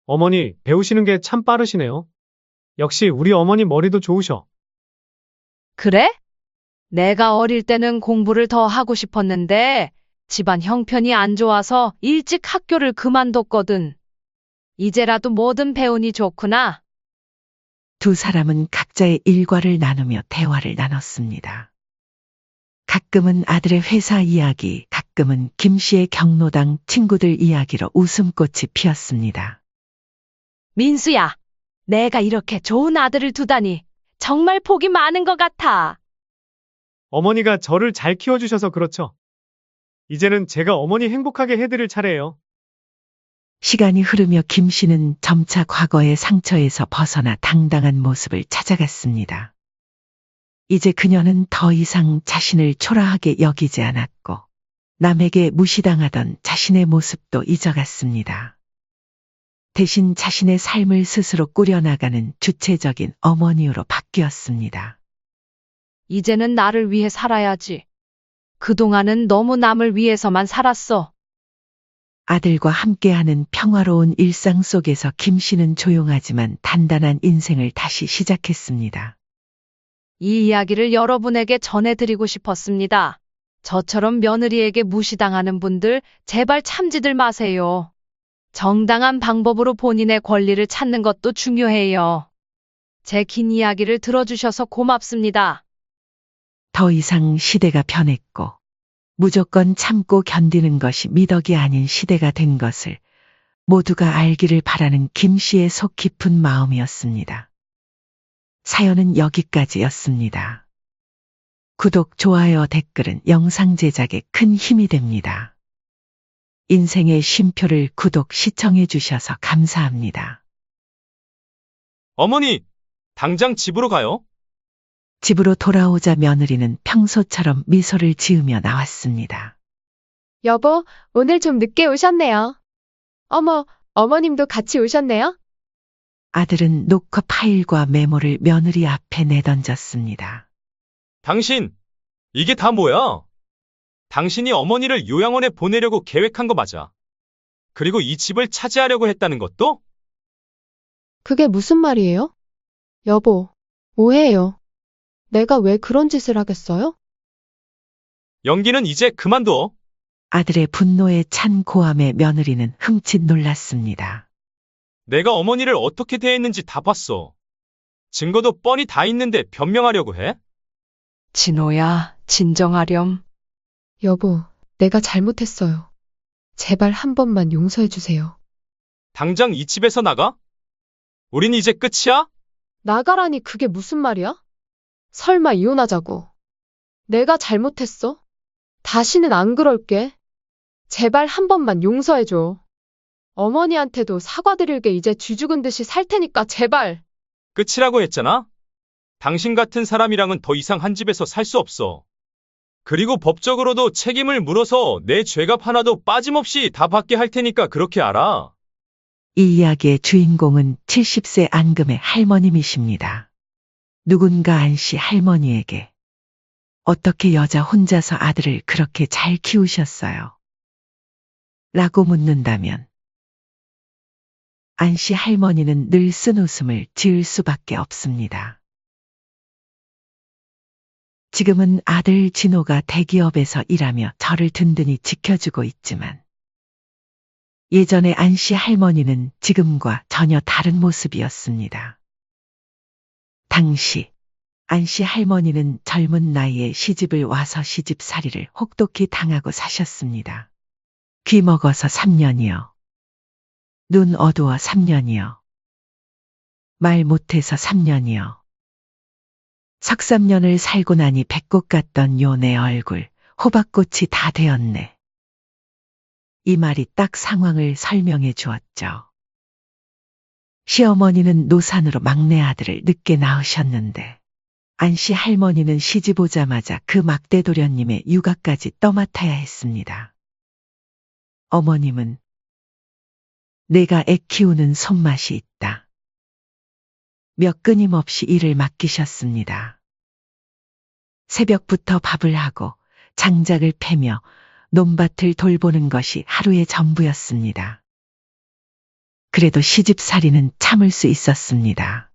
어머니, 배우시는 게 참 빠르시네요. 역시 우리 어머니 머리도 좋으셔. 그래? 내가 어릴 때는 공부를 더 하고 싶었는데 집안 형편이 안 좋아서 일찍 학교를 그만뒀거든. 이제라도 뭐든 배우니 좋구나. 두 사람은 각자의 일과를 나누며 대화를 나눴습니다. 가끔은 아들의 회사 이야기, 가끔은 김 씨의 경로당 친구들 이야기로 웃음꽃이 피었습니다. 민수야, 내가 이렇게 좋은 아들을 두다니 정말 복이 많은 것 같아. 어머니가 저를 잘 키워주셔서 그렇죠. 이제는 제가 어머니 행복하게 해드릴 차례예요. 시간이 흐르며 김 씨는 점차 과거의 상처에서 벗어나 당당한 모습을 찾아갔습니다. 이제 그녀는 더 이상 자신을 초라하게 여기지 않았고 남에게 무시당하던 자신의 모습도 잊어갔습니다. 대신 자신의 삶을 스스로 꾸려나가는 주체적인 어머니로 바뀌었습니다. 이제는 나를 위해 살아야지. 그동안은 너무 남을 위해서만 살았어. 아들과 함께하는 평화로운 일상 속에서 김 씨는 조용하지만 단단한 인생을 다시 시작했습니다. 이 이야기를 여러분에게 전해드리고 싶었습니다. 저처럼 며느리에게 무시당하는 분들 제발 참지들 마세요. 정당한 방법으로 본인의 권리를 찾는 것도 중요해요. 제 긴 이야기를 들어주셔서 고맙습니다. 더 이상 시대가 변했고 무조건 참고 견디는 것이 미덕이 아닌 시대가 된 것을 모두가 알기를 바라는 김 씨의 속 깊은 마음이었습니다. 사연은 여기까지였습니다. 구독, 좋아요, 댓글은 영상 제작에 큰 힘이 됩니다. 인생의 쉼표를 구독, 시청해 주셔서 감사합니다. 어머니, 당장 집으로 가요? 집으로 돌아오자 며느리는 평소처럼 미소를 지으며 나왔습니다. 여보, 오늘 좀 늦게 오셨네요. 어머, 어머님도 같이 오셨네요? 아들은 노커 파일과 메모를 며느리 앞에 내던졌습니다. 당신, 이게 다 뭐야? 당신이 어머니를 요양원에 보내려고 계획한 거 맞아. 그리고 이 집을 차지하려고 했다는 것도? 그게 무슨 말이에요? 여보, 오해해요. 내가 왜 그런 짓을 하겠어요? 연기는 이제 그만둬. 아들의 분노에 찬 고함에 며느리는 흠칫 놀랐습니다. 내가 어머니를 어떻게 대했는지 다 봤어. 증거도 뻔히 다 있는데 변명하려고 해? 진호야, 진정하렴. 여보, 내가 잘못했어요. 제발 한 번만 용서해 주세요. 당장 이 집에서 나가? 우린 이제 끝이야? 나가라니 그게 무슨 말이야? 설마 이혼하자고. 내가 잘못했어? 다시는 안 그럴게. 제발 한 번만 용서해 줘. 어머니한테도 사과드릴게. 이제 쥐 죽은 듯이 살 테니까 제발. 끝이라고 했잖아? 당신 같은 사람이랑은 더 이상 한 집에서 살 수 없어. 그리고 법적으로도 책임을 물어서 내 죄값 하나도 빠짐없이 다 받게 할 테니까 그렇게 알아. 이 이야기의 주인공은 70세 안금의 할머님이십니다. 누군가 안씨 할머니에게 어떻게 여자 혼자서 아들을 그렇게 잘 키우셨어요? 라고 묻는다면 안씨 할머니는 늘 쓴웃음을 지을 수밖에 없습니다. 지금은 아들 진호가 대기업에서 일하며 저를 든든히 지켜주고 있지만 예전에 안씨 할머니는 지금과 전혀 다른 모습이었습니다. 당시 안씨 할머니는 젊은 나이에 시집을 와서 시집살이를 혹독히 당하고 사셨습니다. 귀 먹어서 3년이요. 눈 어두워 3년이요. 말 못해서 3년이요. 석삼년을 살고 나니 백꽃 같던 요 내 얼굴, 호박꽃이 다 되었네. 이 말이 딱 상황을 설명해 주었죠. 시어머니는 노산으로 막내 아들을 늦게 낳으셨는데 안씨 할머니는 시집 오자마자 그 막대 도련님의 육아까지 떠맡아야 했습니다. 어머님은 내가 애 키우는 손맛이 있다. 몇 끊임없이 일을 맡기셨습니다. 새벽부터 밥을 하고 장작을 패며 논밭을 돌보는 것이 하루의 전부였습니다. 그래도 시집살이는 참을 수 있었습니다.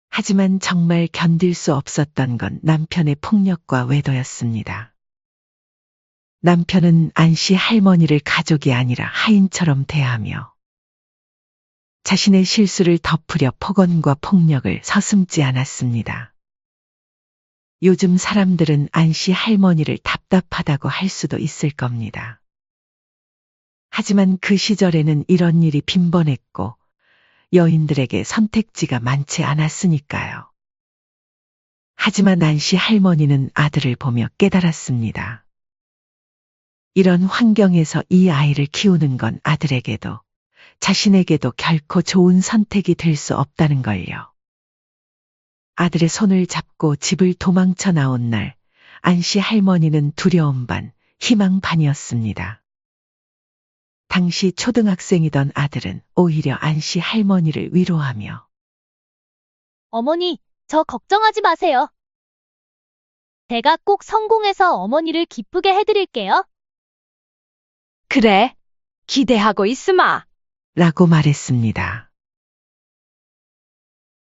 하지만 정말 견딜 수 없었던 건 남편의 폭력과 외도였습니다. 남편은 안씨 할머니를 가족이 아니라 하인처럼 대하며 자신의 실수를 덮으려 폭언과 폭력을 서슴지 않았습니다. 요즘 사람들은 안씨 할머니를 답답하다고 할 수도 있을 겁니다. 하지만 그 시절에는 이런 일이 빈번했고 여인들에게 선택지가 많지 않았으니까요. 하지만 안씨 할머니는 아들을 보며 깨달았습니다. 이런 환경에서 이 아이를 키우는 건 아들에게도 자신에게도 결코 좋은 선택이 될 수 없다는 걸요. 아들의 손을 잡고 집을 도망쳐 나온 날, 안씨 할머니는 두려움 반, 희망 반이었습니다. 당시 초등학생이던 아들은 오히려 안씨 할머니를 위로하며 어머니, 저 걱정하지 마세요. 제가 꼭 성공해서 어머니를 기쁘게 해드릴게요. 그래, 기대하고 있으마. 라고 말했습니다.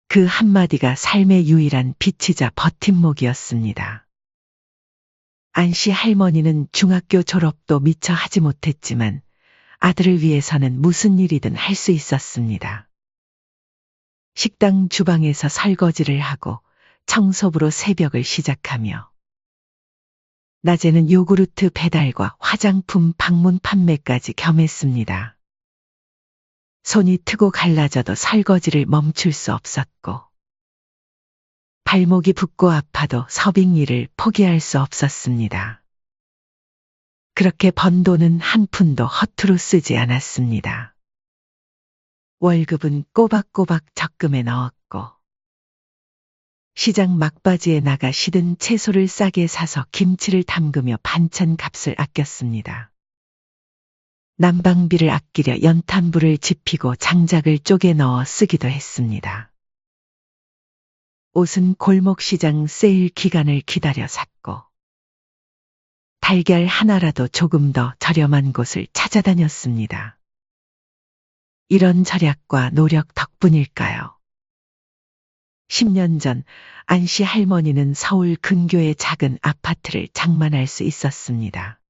그 한마디가 삶의 유일한 빛이자 버팀목이었습니다. 안씨 할머니는 중학교 졸업도 미처 하지 못했지만 아들을 위해서는 무슨 일이든 할 수 있었습니다. 식당 주방에서 설거지를 하고 청소부로 새벽을 시작하며 낮에는 요구르트 배달과 화장품 방문 판매까지 겸했습니다. 손이 트고 갈라져도 설거지를 멈출 수 없었고 발목이 붓고 아파도 서빙 일을 포기할 수 없었습니다. 그렇게 번 돈은 한 푼도 허투루 쓰지 않았습니다. 월급은 꼬박꼬박 적금에 넣었고 시장 막바지에 나가 시든 채소를 싸게 사서 김치를 담그며 반찬 값을 아꼈습니다. 난방비를 아끼려 연탄불을 지피고 장작을 쪼개 넣어 쓰기도 했습니다. 옷은 골목시장 세일 기간을 기다려 샀고 달걀 하나라도 조금 더 저렴한 곳을 찾아다녔습니다. 이런 절약과 노력 덕분일까요? 10년 전 안씨 할머니는 서울 근교의 작은 아파트를 장만할 수 있었습니다.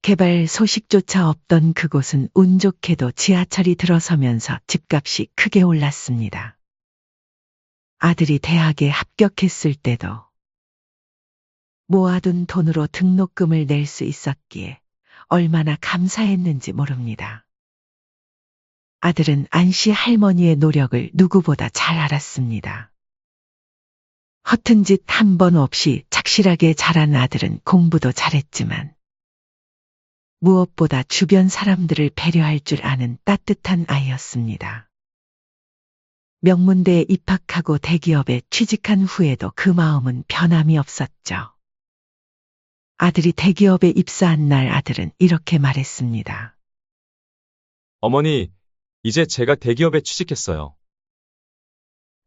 개발 소식조차 없던 그곳은 운 좋게도 지하철이 들어서면서 집값이 크게 올랐습니다. 아들이 대학에 합격했을 때도 모아둔 돈으로 등록금을 낼 수 있었기에 얼마나 감사했는지 모릅니다. 아들은 안씨 할머니의 노력을 누구보다 잘 알았습니다. 허튼 짓 한 번 없이 착실하게 자란 아들은 공부도 잘했지만 무엇보다 주변 사람들을 배려할 줄 아는 따뜻한 아이였습니다. 명문대에 입학하고 대기업에 취직한 후에도 그 마음은 변함이 없었죠. 아들이 대기업에 입사한 날 아들은 이렇게 말했습니다. 어머니, 이제 제가 대기업에 취직했어요.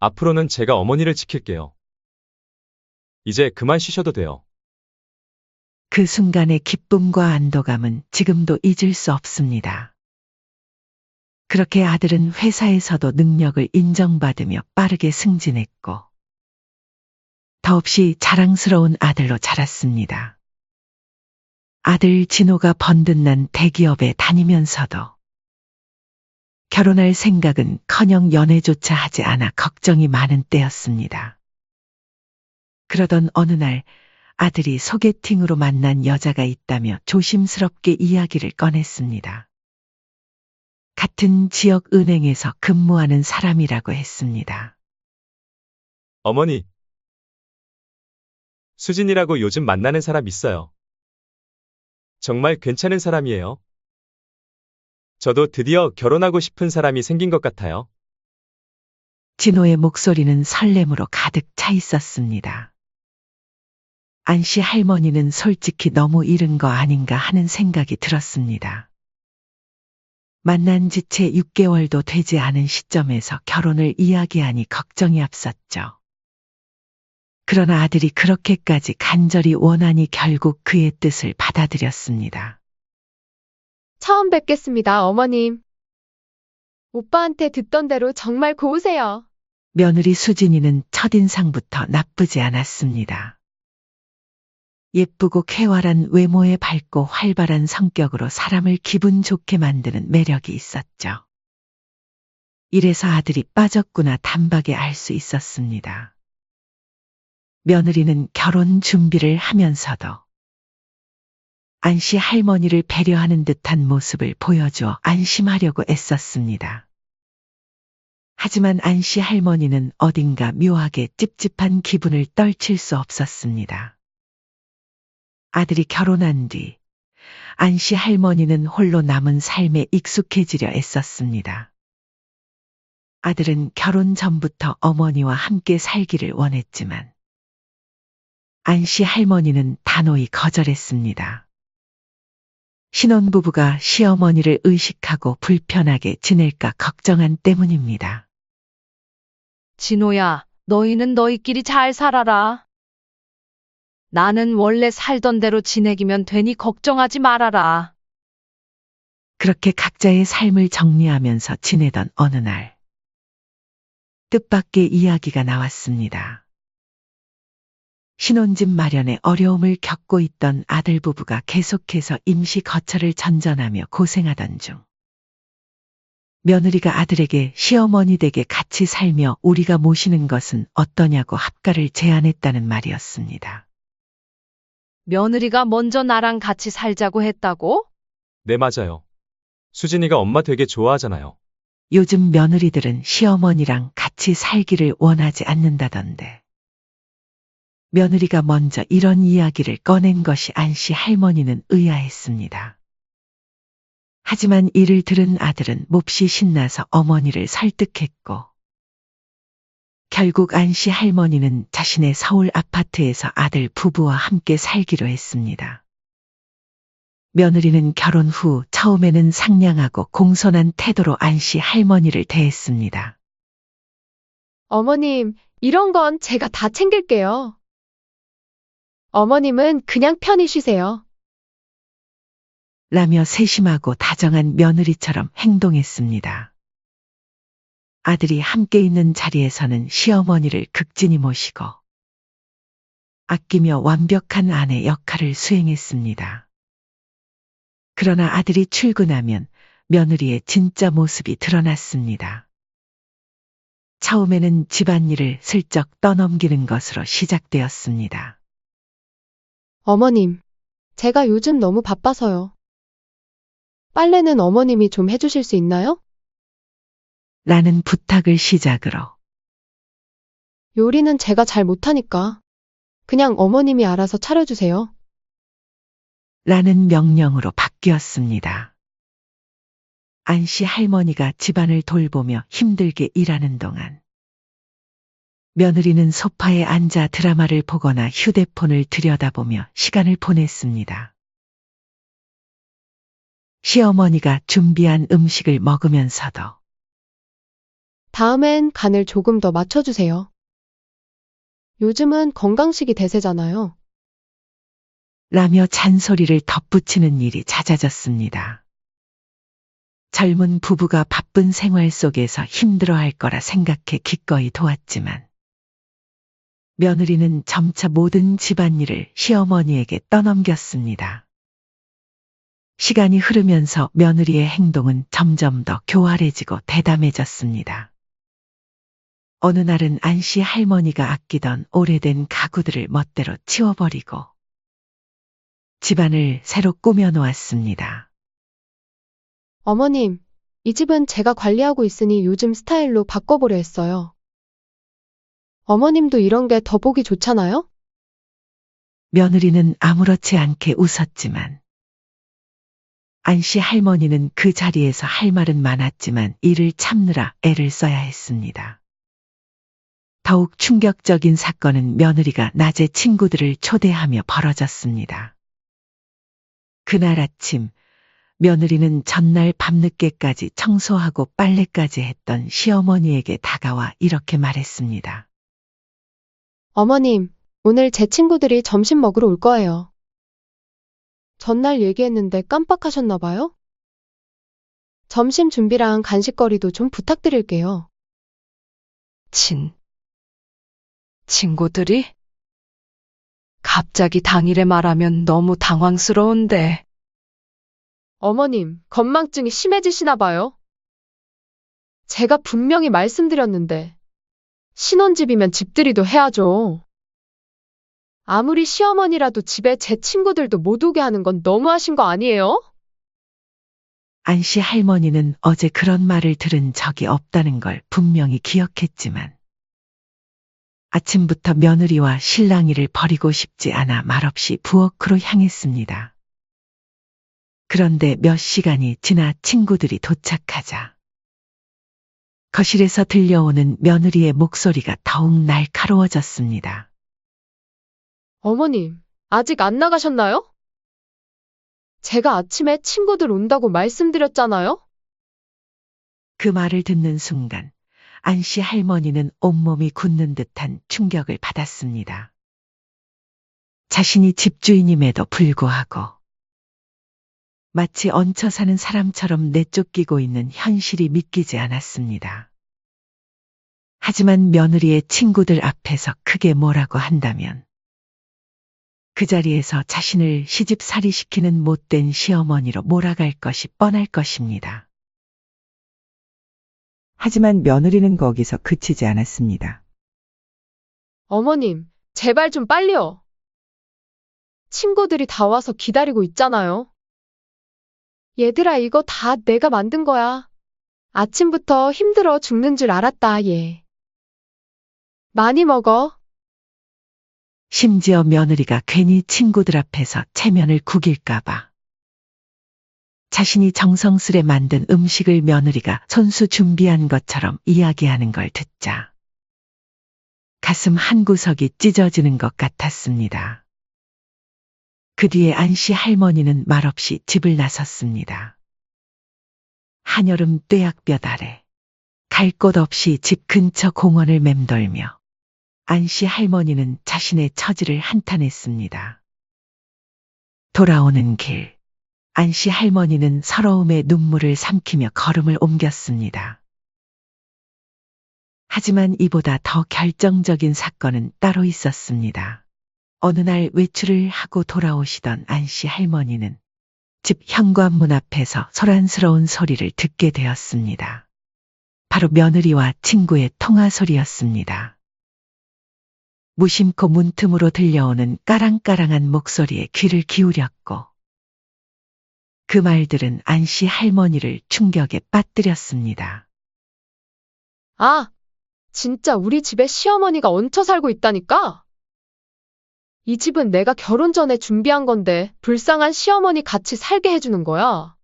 앞으로는 제가 어머니를 지킬게요. 이제 그만 쉬셔도 돼요. 그 순간의 기쁨과 안도감은 지금도 잊을 수 없습니다. 그렇게 아들은 회사에서도 능력을 인정받으며 빠르게 승진했고 더없이 자랑스러운 아들로 자랐습니다. 아들 진호가 번듯난 대기업에 다니면서도 결혼할 생각은 커녕 연애조차 하지 않아 걱정이 많은 때였습니다. 그러던 어느 날 아들이 소개팅으로 만난 여자가 있다며 조심스럽게 이야기를 꺼냈습니다. 같은 지역 은행에서 근무하는 사람이라고 했습니다. 어머니, 수진이라고 요즘 만나는 사람 있어요. 정말 괜찮은 사람이에요. 저도 드디어 결혼하고 싶은 사람이 생긴 것 같아요. 진호의 목소리는 설렘으로 가득 차 있었습니다. 안씨 할머니는 솔직히 너무 이른 거 아닌가 하는 생각이 들었습니다. 만난 지 채 6개월도 되지 않은 시점에서 결혼을 이야기하니 걱정이 앞섰죠. 그러나 아들이 그렇게까지 간절히 원하니 결국 그의 뜻을 받아들였습니다. 처음 뵙겠습니다, 어머님. 오빠한테 듣던 대로 정말 고우세요. 며느리 수진이는 첫인상부터 나쁘지 않았습니다. 예쁘고 쾌활한 외모에 밝고 활발한 성격으로 사람을 기분 좋게 만드는 매력이 있었죠. 이래서 아들이 빠졌구나 단박에 알 수 있었습니다. 며느리는 결혼 준비를 하면서도 안씨 할머니를 배려하는 듯한 모습을 보여주어 안심하려고 애썼습니다. 하지만 안씨 할머니는 어딘가 묘하게 찝찝한 기분을 떨칠 수 없었습니다. 아들이 결혼한 뒤 안씨 할머니는 홀로 남은 삶에 익숙해지려 애썼습니다. 아들은 결혼 전부터 어머니와 함께 살기를 원했지만 안씨 할머니는 단호히 거절했습니다. 신혼부부가 시어머니를 의식하고 불편하게 지낼까 걱정한 때문입니다. 진호야, 너희는 너희끼리 잘 살아라. 나는 원래 살던 대로 지내기면 되니 걱정하지 말아라. 그렇게 각자의 삶을 정리하면서 지내던 어느 날 뜻밖의 이야기가 나왔습니다. 신혼집 마련에 어려움을 겪고 있던 아들 부부가 계속해서 임시 거처를 전전하며 고생하던 중 며느리가 아들에게 시어머니 댁에 같이 살며 우리가 모시는 것은 어떠냐고 합가를 제안했다는 말이었습니다. 며느리가 먼저 나랑 같이 살자고 했다고? 네, 맞아요. 수진이가 엄마 되게 좋아하잖아요. 요즘 며느리들은 시어머니랑 같이 살기를 원하지 않는다던데. 며느리가 먼저 이런 이야기를 꺼낸 것이 안씨 할머니는 의아했습니다. 하지만 이를 들은 아들은 몹시 신나서 어머니를 설득했고 결국 안씨 할머니는 자신의 서울 아파트에서 아들 부부와 함께 살기로 했습니다. 며느리는 결혼 후 처음에는 상냥하고 공손한 태도로 안씨 할머니를 대했습니다. 어머님, 이런 건 제가 다 챙길게요. 어머님은 그냥 편히 쉬세요. 라며 세심하고 다정한 며느리처럼 행동했습니다. 아들이 함께 있는 자리에서는 시어머니를 극진히 모시고 아끼며 완벽한 아내 역할을 수행했습니다. 그러나 아들이 출근하면 며느리의 진짜 모습이 드러났습니다. 처음에는 집안일을 슬쩍 떠넘기는 것으로 시작되었습니다. 어머님, 제가 요즘 너무 바빠서요. 빨래는 어머님이 좀 해주실 수 있나요? 라는 부탁을 시작으로 요리는 제가 잘 못하니까 그냥 어머님이 알아서 차려주세요. 라는 명령으로 바뀌었습니다. 안씨 할머니가 집안을 돌보며 힘들게 일하는 동안 며느리는 소파에 앉아 드라마를 보거나 휴대폰을 들여다보며 시간을 보냈습니다. 시어머니가 준비한 음식을 먹으면서도 다음엔 간을 조금 더 맞춰주세요. 요즘은 건강식이 대세잖아요. 라며 잔소리를 덧붙이는 일이 잦아졌습니다. 젊은 부부가 바쁜 생활 속에서 힘들어할 거라 생각해 기꺼이 도왔지만 며느리는 점차 모든 집안일을 시어머니에게 떠넘겼습니다. 시간이 흐르면서 며느리의 행동은 점점 더 교활해지고 대담해졌습니다. 어느 날은 안씨 할머니가 아끼던 오래된 가구들을 멋대로 치워버리고 집안을 새로 꾸며놓았습니다. 어머님, 이 집은 제가 관리하고 있으니 요즘 스타일로 바꿔보려 했어요. 어머님도 이런 게 더 보기 좋잖아요? 며느리는 아무렇지 않게 웃었지만 안씨 할머니는 그 자리에서 할 말은 많았지만 일을 참느라 애를 써야 했습니다. 더욱 충격적인 사건은 며느리가 낮에 친구들을 초대하며 벌어졌습니다. 그날 아침 며느리는 전날 밤늦게까지 청소하고 빨래까지 했던 시어머니에게 다가와 이렇게 말했습니다. 어머님, 오늘 제 친구들이 점심 먹으러 올 거예요. 전날 얘기했는데 깜빡하셨나 봐요? 점심 준비랑 간식거리도 좀 부탁드릴게요. 친구들이? 갑자기 당일에 말하면 너무 당황스러운데. 어머님, 건망증이 심해지시나 봐요. 제가 분명히 말씀드렸는데 신혼집이면 집들이도 해야죠. 아무리 시어머니라도 집에 제 친구들도 못 오게 하는 건 너무하신 거 아니에요? 안씨 할머니는 어제 그런 말을 들은 적이 없다는 걸 분명히 기억했지만 아침부터 며느리와 실랑이를 벌이고 싶지 않아 말없이 부엌으로 향했습니다. 그런데 몇 시간이 지나 친구들이 도착하자 거실에서 들려오는 며느리의 목소리가 더욱 날카로워졌습니다. 어머님, 아직 안 나가셨나요? 제가 아침에 친구들 온다고 말씀드렸잖아요? 그 말을 듣는 순간 안씨 할머니는 온몸이 굳는 듯한 충격을 받았습니다. 자신이 집주인임에도 불구하고 마치 얹혀 사는 사람처럼 내쫓기고 있는 현실이 믿기지 않았습니다. 하지만 며느리의 친구들 앞에서 크게 뭐라고 한다면 그 자리에서 자신을 시집살이시키는 못된 시어머니로 몰아갈 것이 뻔할 것입니다. 하지만 며느리는 거기서 그치지 않았습니다. 어머님, 제발 좀 빨리요. 친구들이 다 와서 기다리고 있잖아요. 얘들아, 이거 다 내가 만든 거야. 아침부터 힘들어 죽는 줄 알았다, 얘. 많이 먹어. 심지어 며느리가 괜히 친구들 앞에서 체면을 구길까봐 자신이 정성스레 만든 음식을 며느리가 손수 준비한 것처럼 이야기하는 걸 듣자 가슴 한구석이 찢어지는 것 같았습니다. 그 뒤에 안씨 할머니는 말없이 집을 나섰습니다. 한여름 뙤약볕 아래 갈 곳 없이 집 근처 공원을 맴돌며 안씨 할머니는 자신의 처지를 한탄했습니다. 돌아오는 길, 안씨 할머니는 서러움에 눈물을 삼키며 걸음을 옮겼습니다. 하지만 이보다 더 결정적인 사건은 따로 있었습니다. 어느 날 외출을 하고 돌아오시던 안씨 할머니는 집 현관문 앞에서 소란스러운 소리를 듣게 되었습니다. 바로 며느리와 친구의 통화 소리였습니다. 무심코 문틈으로 들려오는 까랑까랑한 목소리에 귀를 기울였고 그 말들은 안씨 할머니를 충격에 빠뜨렸습니다. 아, 진짜 우리 집에 시어머니가 얹혀 살고 있다니까? 이 집은 내가 결혼 전에 준비한 건데 불쌍한 시어머니 같이 살게 해주는 거야.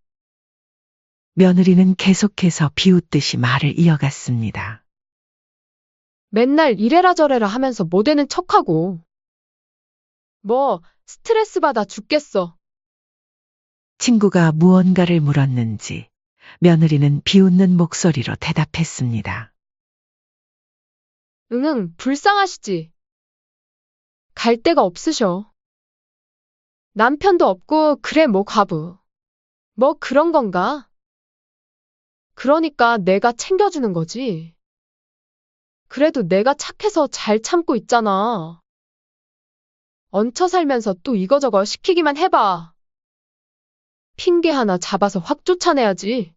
며느리는 계속해서 비웃듯이 말을 이어갔습니다. 맨날 이래라 저래라 하면서 뭐 되는 척하고. 뭐, 스트레스 받아 죽겠어. 친구가 무언가를 물었는지 며느리는 비웃는 목소리로 대답했습니다. 응응, 불쌍하시지. 갈 데가 없으셔. 남편도 없고, 그래, 뭐, 과부. 뭐 그런 건가? 그러니까 내가 챙겨주는 거지. 그래도 내가 착해서 잘 참고 있잖아. 얹혀 살면서 또 이거저거 시키기만 해봐. 핑계 하나 잡아서 확 쫓아내야지.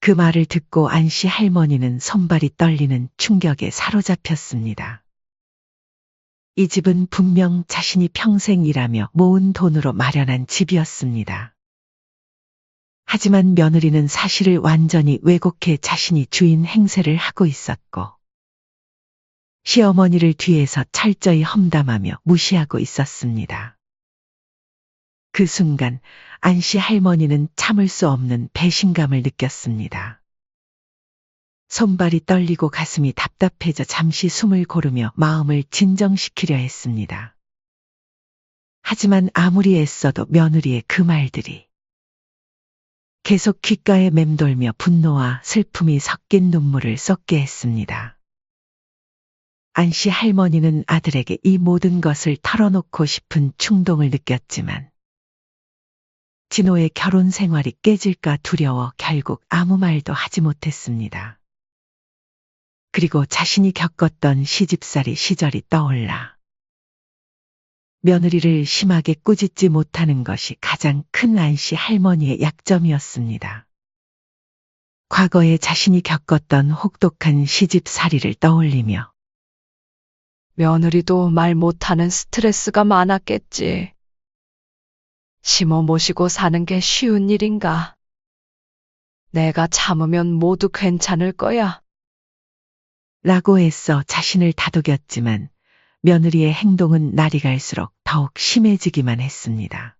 그 말을 듣고 안씨 할머니는 손발이 떨리는 충격에 사로잡혔습니다. 이 집은 분명 자신이 평생 일하며 모은 돈으로 마련한 집이었습니다. 하지만 며느리는 사실을 완전히 왜곡해 자신이 주인 행세를 하고 있었고 시어머니를 뒤에서 철저히 험담하며 무시하고 있었습니다. 그 순간 안씨 할머니는 참을 수 없는 배신감을 느꼈습니다. 손발이 떨리고 가슴이 답답해져 잠시 숨을 고르며 마음을 진정시키려 했습니다. 하지만 아무리 애써도 며느리의 그 말들이 계속 귓가에 맴돌며 분노와 슬픔이 섞인 눈물을 쏟게 했습니다. 안씨 할머니는 아들에게 이 모든 것을 털어놓고 싶은 충동을 느꼈지만 진호의 결혼 생활이 깨질까 두려워 결국 아무 말도 하지 못했습니다. 그리고 자신이 겪었던 시집살이 시절이 떠올라 며느리를 심하게 꾸짖지 못하는 것이 가장 큰 안씨 할머니의 약점이었습니다. 과거에 자신이 겪었던 혹독한 시집살이를 떠올리며 며느리도 말 못하는 스트레스가 많았겠지. 시모 모시고 사는 게 쉬운 일인가? 내가 참으면 모두 괜찮을 거야. 라고 애써 자신을 다독였지만 며느리의 행동은 날이 갈수록 더욱 심해지기만 했습니다.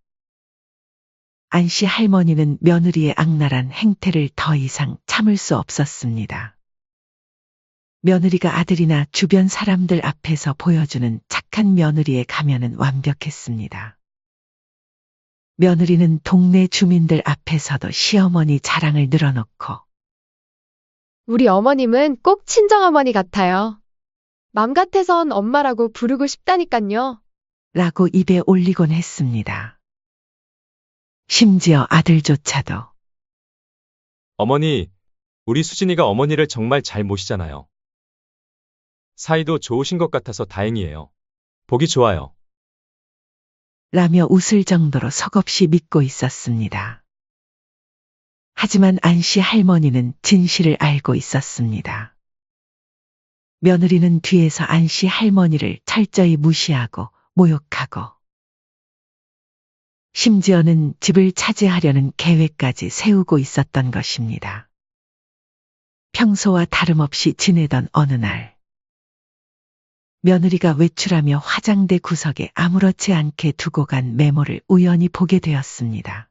안씨 할머니는 며느리의 악랄한 행태를 더 이상 참을 수 없었습니다. 며느리가 아들이나 주변 사람들 앞에서 보여주는 착한 며느리의 가면은 완벽했습니다. 며느리는 동네 주민들 앞에서도 시어머니 자랑을 늘어놓고 우리 어머님은 꼭 친정어머니 같아요. 맘 같아선 엄마라고 부르고 싶다니깐요. 라고 입에 올리곤 했습니다. 심지어 아들조차도 어머니, 우리 수진이가 어머니를 정말 잘 모시잖아요. 사이도 좋으신 것 같아서 다행이에요. 보기 좋아요. 라며 웃을 정도로 석없이 믿고 있었습니다. 하지만 안씨 할머니는 진실을 알고 있었습니다. 며느리는 뒤에서 안씨 할머니를 철저히 무시하고 모욕하고 심지어는 집을 차지하려는 계획까지 세우고 있었던 것입니다. 평소와 다름없이 지내던 어느 날 며느리가 외출하며 화장대 구석에 아무렇지 않게 두고 간 메모를 우연히 보게 되었습니다.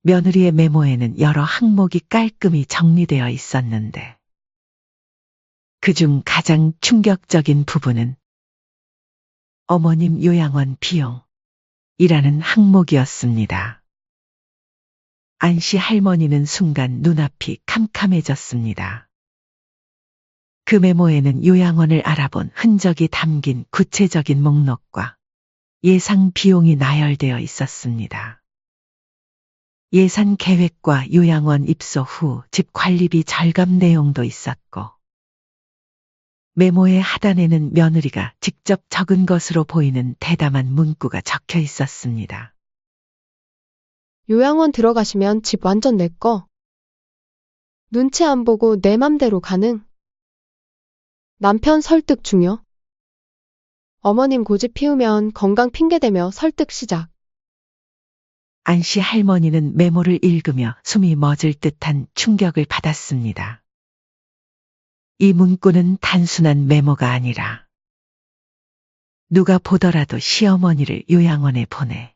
며느리의 메모에는 여러 항목이 깔끔히 정리되어 있었는데 그중 가장 충격적인 부분은 어머님 요양원 비용이라는 항목이었습니다. 안씨 할머니는 순간 눈앞이 캄캄해졌습니다. 그 메모에는 요양원을 알아본 흔적이 담긴 구체적인 목록과 예상 비용이 나열되어 있었습니다. 예산 계획과 요양원 입소 후 집 관리비 절감 내용도 있었고 메모의 하단에는 며느리가 직접 적은 것으로 보이는 대담한 문구가 적혀 있었습니다. 요양원 들어가시면 집 완전 내 거. 눈치 안 보고 내 맘대로 가능. 남편 설득 중요. 어머님 고집 피우면 건강 핑계대며 설득 시작. 안씨 할머니는 메모를 읽으며 숨이 멎을 듯한 충격을 받았습니다. 이 문구는 단순한 메모가 아니라 누가 보더라도 시어머니를 요양원에 보내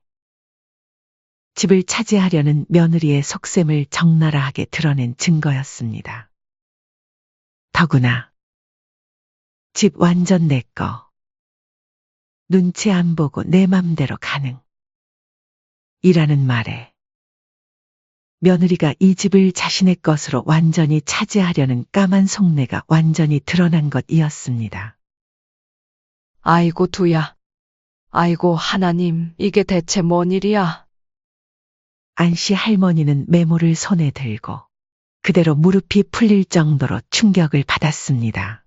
집을 차지하려는 며느리의 속셈을 적나라하게 드러낸 증거였습니다. 더구나 집 완전 내 거. 눈치 안 보고 내 맘대로 가능. 이라는 말에 며느리가 이 집을 자신의 것으로 완전히 차지하려는 까만 속내가 완전히 드러난 것이었습니다. 아이고, 두야. 아이고, 하나님, 이게 대체 뭔 일이야? 안씨 할머니는 메모를 손에 들고 그대로 무릎이 풀릴 정도로 충격을 받았습니다.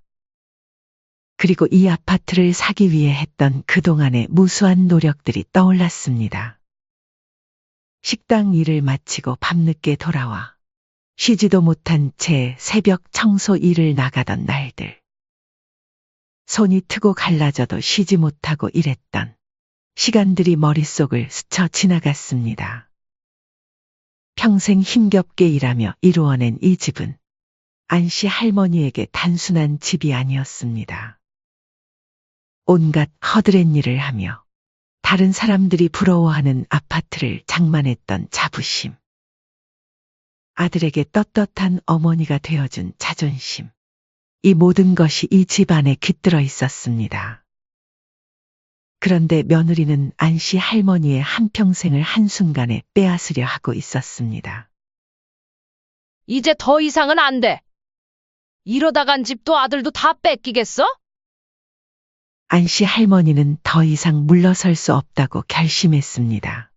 그리고 이 아파트를 사기 위해 했던 그동안의 무수한 노력들이 떠올랐습니다. 식당 일을 마치고 밤늦게 돌아와 쉬지도 못한 채 새벽 청소 일을 나가던 날들. 손이 트고 갈라져도 쉬지 못하고 일했던 시간들이 머릿속을 스쳐 지나갔습니다. 평생 힘겹게 일하며 이루어낸 이 집은 안씨 할머니에게 단순한 집이 아니었습니다. 온갖 허드렛 일을 하며 다른 사람들이 부러워하는 아파트를 장만했던 자부심. 아들에게 떳떳한 어머니가 되어준 자존심. 이 모든 것이 이 집 안에 깃들어 있었습니다. 그런데 며느리는 안씨 할머니의 한평생을 한순간에 빼앗으려 하고 있었습니다. 이제 더 이상은 안 돼. 이러다간 집도 아들도 다 뺏기겠어? 안씨 할머니는 더 이상 물러설 수 없다고 결심했습니다.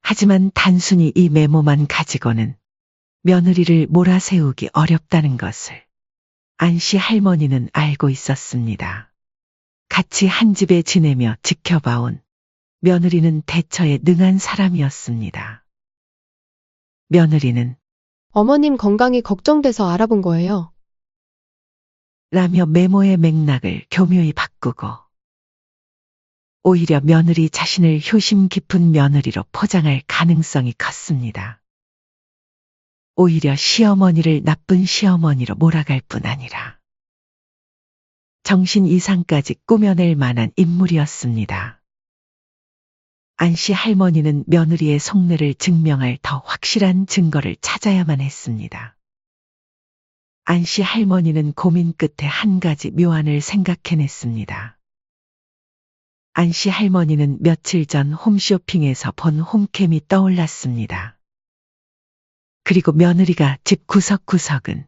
하지만 단순히 이 메모만 가지고는 며느리를 몰아세우기 어렵다는 것을 안씨 할머니는 알고 있었습니다. 같이 한 집에 지내며 지켜봐온 며느리는 대처에 능한 사람이었습니다. 며느리는 어머님 건강이 걱정돼서 알아본 거예요. 라며 메모의 맥락을 교묘히 바꾸고 오히려 며느리 자신을 효심 깊은 며느리로 포장할 가능성이 컸습니다. 오히려 시어머니를 나쁜 시어머니로 몰아갈 뿐 아니라 정신 이상까지 꾸며낼 만한 인물이었습니다. 안씨 할머니는 며느리의 속내를 증명할 더 확실한 증거를 찾아야만 했습니다. 안씨 할머니는 고민 끝에 한 가지 묘안을 생각해냈습니다. 안씨 할머니는 며칠 전 홈쇼핑에서 본 홈캠이 떠올랐습니다. 그리고 며느리가 집 구석구석은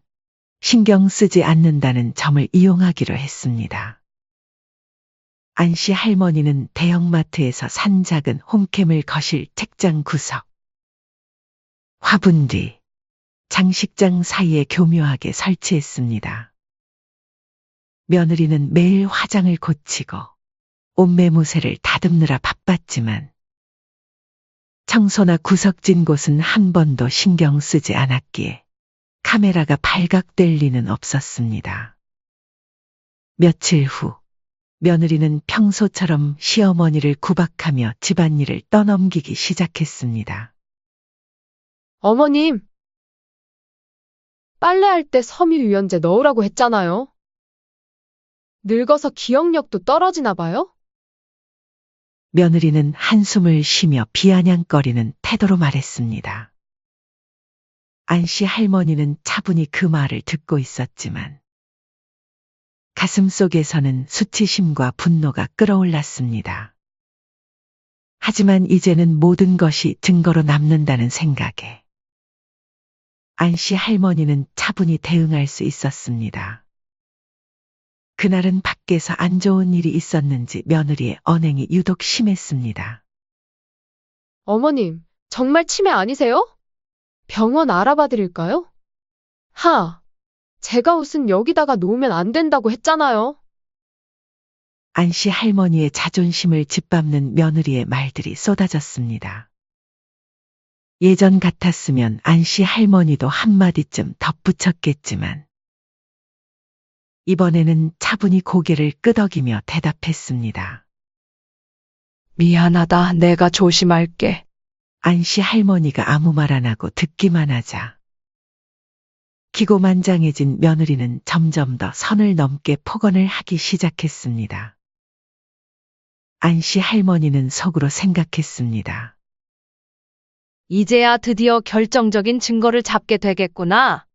신경 쓰지 않는다는 점을 이용하기로 했습니다. 안씨 할머니는 대형마트에서 산 작은 홈캠을 거실 책장 구석, 화분 뒤, 장식장 사이에 교묘하게 설치했습니다. 며느리는 매일 화장을 고치고 옷매무새를 다듬느라 바빴지만 청소나 구석진 곳은 한 번도 신경 쓰지 않았기에 카메라가 발각될 리는 없었습니다. 며칠 후 며느리는 평소처럼 시어머니를 구박하며 집안일을 떠넘기기 시작했습니다. 어머님, 빨래할 때 섬유유연제 넣으라고 했잖아요. 늙어서 기억력도 떨어지나 봐요? 며느리는 한숨을 쉬며 비아냥거리는 태도로 말했습니다. 안씨 할머니는 차분히 그 말을 듣고 있었지만 가슴 속에서는 수치심과 분노가 끓어올랐습니다. 하지만 이제는 모든 것이 증거로 남는다는 생각에 안씨 할머니는 차분히 대응할 수 있었습니다. 그날은 밖에서 안 좋은 일이 있었는지 며느리의 언행이 유독 심했습니다. 어머님, 정말 치매 아니세요? 병원 알아봐 드릴까요? 제가 옷은 여기다가 놓으면 안 된다고 했잖아요. 안씨 할머니의 자존심을 짓밟는 며느리의 말들이 쏟아졌습니다. 예전 같았으면 안씨 할머니도 한마디쯤 덧붙였겠지만 이번에는 차분히 고개를 끄덕이며 대답했습니다. 미안하다. 내가 조심할게. 안씨 할머니가 아무 말 안 하고 듣기만 하자 기고만장해진 며느리는 점점 더 선을 넘게 폭언을 하기 시작했습니다. 안씨 할머니는 속으로 생각했습니다. 이제야 드디어 결정적인 증거를 잡게 되겠구나.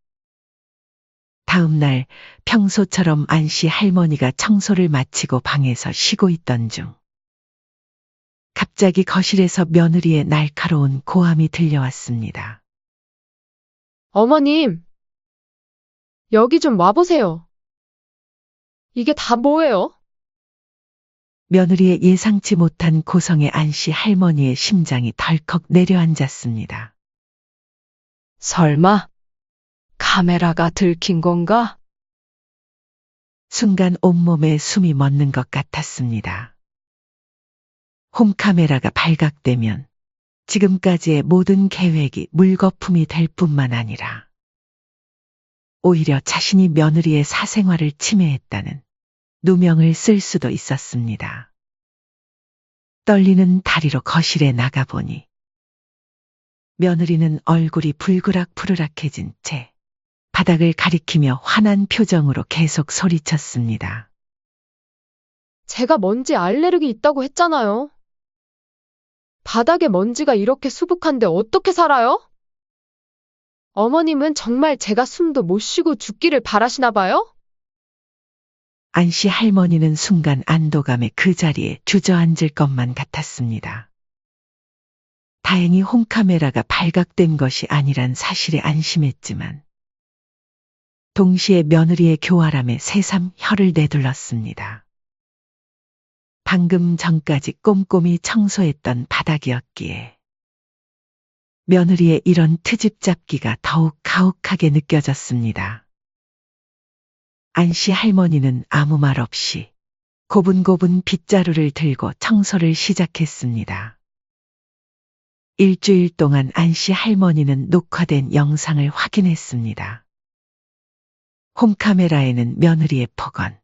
다음 날 평소처럼 안씨 할머니가 청소를 마치고 방에서 쉬고 있던 중 갑자기 거실에서 며느리의 날카로운 고함이 들려왔습니다. 어머님, 여기 좀 와보세요. 이게 다 뭐예요? 며느리의 예상치 못한 고성에 안씨 할머니의 심장이 덜컥 내려앉았습니다. 설마 카메라가 들킨 건가? 순간 온몸에 숨이 멎는 것 같았습니다. 홈카메라가 발각되면 지금까지의 모든 계획이 물거품이 될 뿐만 아니라 오히려 자신이 며느리의 사생활을 침해했다는 누명을 쓸 수도 있었습니다. 떨리는 다리로 거실에 나가보니 며느리는 얼굴이 불그락푸르락해진 채 바닥을 가리키며 화난 표정으로 계속 소리쳤습니다. 제가 먼지 알레르기 있다고 했잖아요. 바닥에 먼지가 이렇게 수북한데 어떻게 살아요? 어머님은 정말 제가 숨도 못 쉬고 죽기를 바라시나 봐요? 안씨 할머니는 순간 안도감에 그 자리에 주저앉을 것만 같았습니다. 다행히 홈카메라가 발각된 것이 아니란 사실에 안심했지만 동시에 며느리의 교활함에 새삼 혀를 내둘렀습니다. 방금 전까지 꼼꼼히 청소했던 바닥이었기에 며느리의 이런 트집 잡기가 더욱 가혹하게 느껴졌습니다. 안씨 할머니는 아무 말 없이 고분고분 빗자루를 들고 청소를 시작했습니다. 일주일 동안 안씨 할머니는 녹화된 영상을 확인했습니다. 홈카메라에는 며느리의 폭언,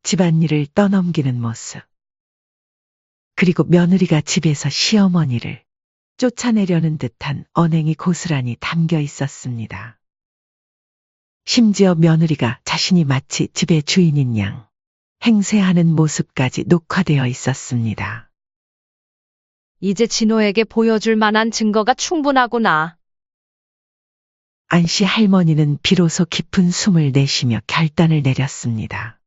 집안일을 떠넘기는 모습, 그리고 며느리가 집에서 시어머니를 쫓아내려는 듯한 언행이 고스란히 담겨 있었습니다. 심지어 며느리가 자신이 마치 집의 주인인 양 행세하는 모습까지 녹화되어 있었습니다. 이제 진호에게 보여줄 만한 증거가 충분하구나. 안씨 할머니는 비로소 깊은 숨을 내쉬며 결단을 내렸습니다.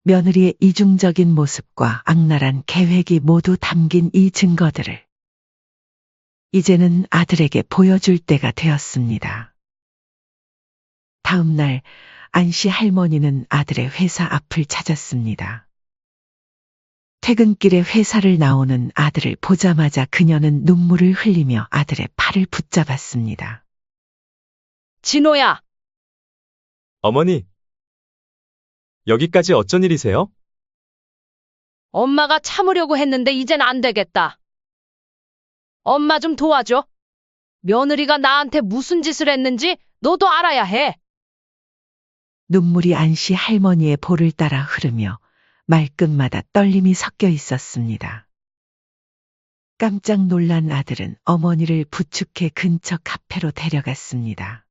며느리의 이중적인 모습과 악랄한 계획이 모두 담긴 이 증거들을 이제는 아들에게 보여줄 때가 되었습니다. 다음 날 안씨 할머니는 아들의 회사 앞을 찾았습니다. 퇴근길에 회사를 나오는 아들을 보자마자 그녀는 눈물을 흘리며 아들의 팔을 붙잡았습니다. 진호야, 어머니, 여기까지 어쩐 일이세요? 엄마가 참으려고 했는데 이젠 안 되겠다. 엄마 좀 도와줘. 며느리가 나한테 무슨 짓을 했는지 너도 알아야 해. 눈물이 안씨 할머니의 볼을 따라 흐르며 말끝마다 떨림이 섞여 있었습니다. 깜짝 놀란 아들은 어머니를 부축해 근처 카페로 데려갔습니다.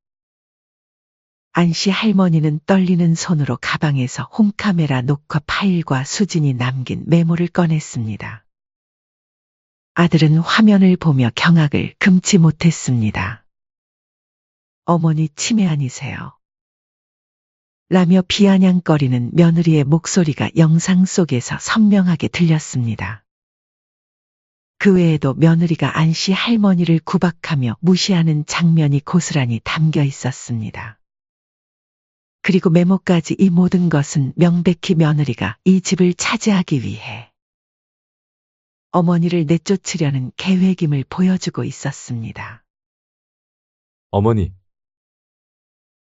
안씨 할머니는 떨리는 손으로 가방에서 홈카메라 녹화 파일과 수진이 남긴 메모를 꺼냈습니다. 아들은 화면을 보며 경악을 금치 못했습니다. 어머니 치매 아니세요? 라며 비아냥거리는 며느리의 목소리가 영상 속에서 선명하게 들렸습니다. 그 외에도 며느리가 안씨 할머니를 구박하며 무시하는 장면이 고스란히 담겨 있었습니다. 그리고 메모까지 이 모든 것은 명백히 며느리가 이 집을 차지하기 위해 어머니를 내쫓으려는 계획임을 보여주고 있었습니다. 어머니,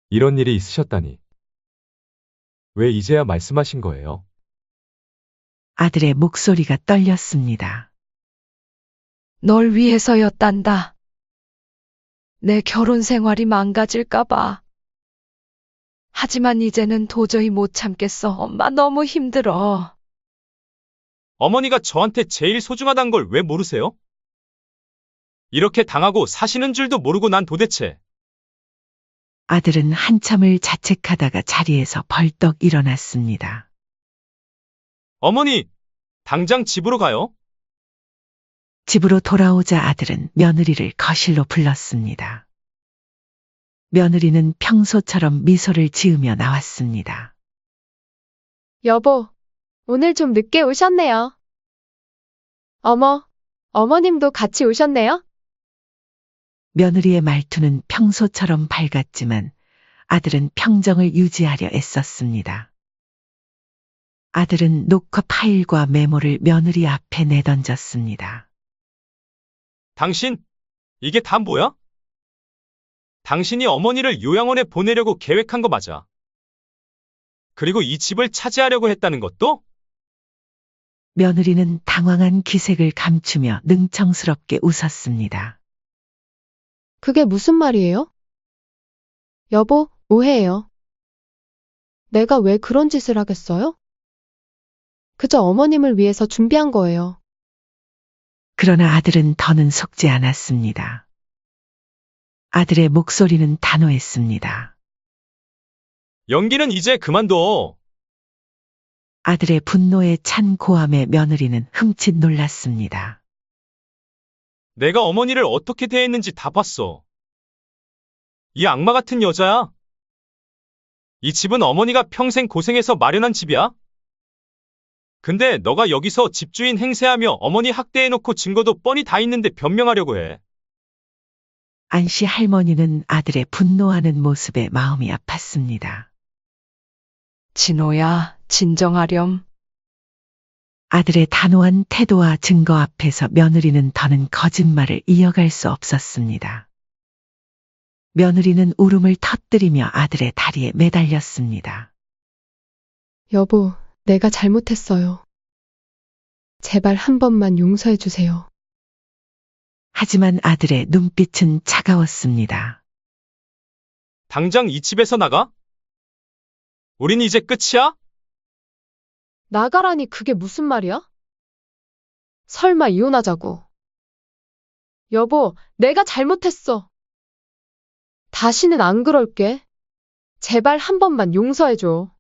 이런 일이 있으셨다니. 왜 이제야 말씀하신 거예요? 아들의 목소리가 떨렸습니다. 널 위해서였단다. 내 결혼 생활이 망가질까봐. 하지만 이제는 도저히 못 참겠어. 엄마 너무 힘들어. 어머니가 저한테 제일 소중하단 걸 왜 모르세요? 이렇게 당하고 사시는 줄도 모르고 난 도대체. 아들은 한참을 자책하다가 자리에서 벌떡 일어났습니다. 어머니, 당장 집으로 가요. 집으로 돌아오자 아들은 며느리를 거실로 불렀습니다. 며느리는 평소처럼 미소를 지으며 나왔습니다. 여보, 오늘 좀 늦게 오셨네요. 어머, 어머님도 같이 오셨네요? 며느리의 말투는 평소처럼 밝았지만 아들은 평정을 유지하려 애썼습니다. 아들은 녹화 파일과 메모를 며느리 앞에 내던졌습니다. 당신, 이게 다 뭐야? 당신이 어머니를 요양원에 보내려고 계획한 거 맞아. 그리고 이 집을 차지하려고 했다는 것도? 며느리는 당황한 기색을 감추며 능청스럽게 웃었습니다. 그게 무슨 말이에요? 여보, 오해예요. 내가 왜 그런 짓을 하겠어요? 그저 어머님을 위해서 준비한 거예요. 그러나 아들은 더는 속지 않았습니다. 아들의 목소리는 단호했습니다. 연기는 이제 그만둬. 아들의 분노에 찬 고함에 며느리는 흠칫 놀랐습니다. 내가 어머니를 어떻게 대했는지 다 봤어. 이 악마 같은 여자야. 이 집은 어머니가 평생 고생해서 마련한 집이야. 근데 너가 여기서 집주인 행세하며 어머니 학대해놓고 증거도 뻔히 다 있는데 변명하려고 해. 안씨 할머니는 아들의 분노하는 모습에 마음이 아팠습니다. 진호야, 진정하렴. 아들의 단호한 태도와 증거 앞에서 며느리는 더는 거짓말을 이어갈 수 없었습니다. 며느리는 울음을 터뜨리며 아들의 다리에 매달렸습니다. 여보, 내가 잘못했어요. 제발 한 번만 용서해 주세요. 하지만 아들의 눈빛은 차가웠습니다. 당장 이 집에서 나가? 우린 이제 끝이야? 나가라니 그게 무슨 말이야? 설마 이혼하자고. 여보, 내가 잘못했어. 다시는 안 그럴게. 제발 한 번만 용서해줘.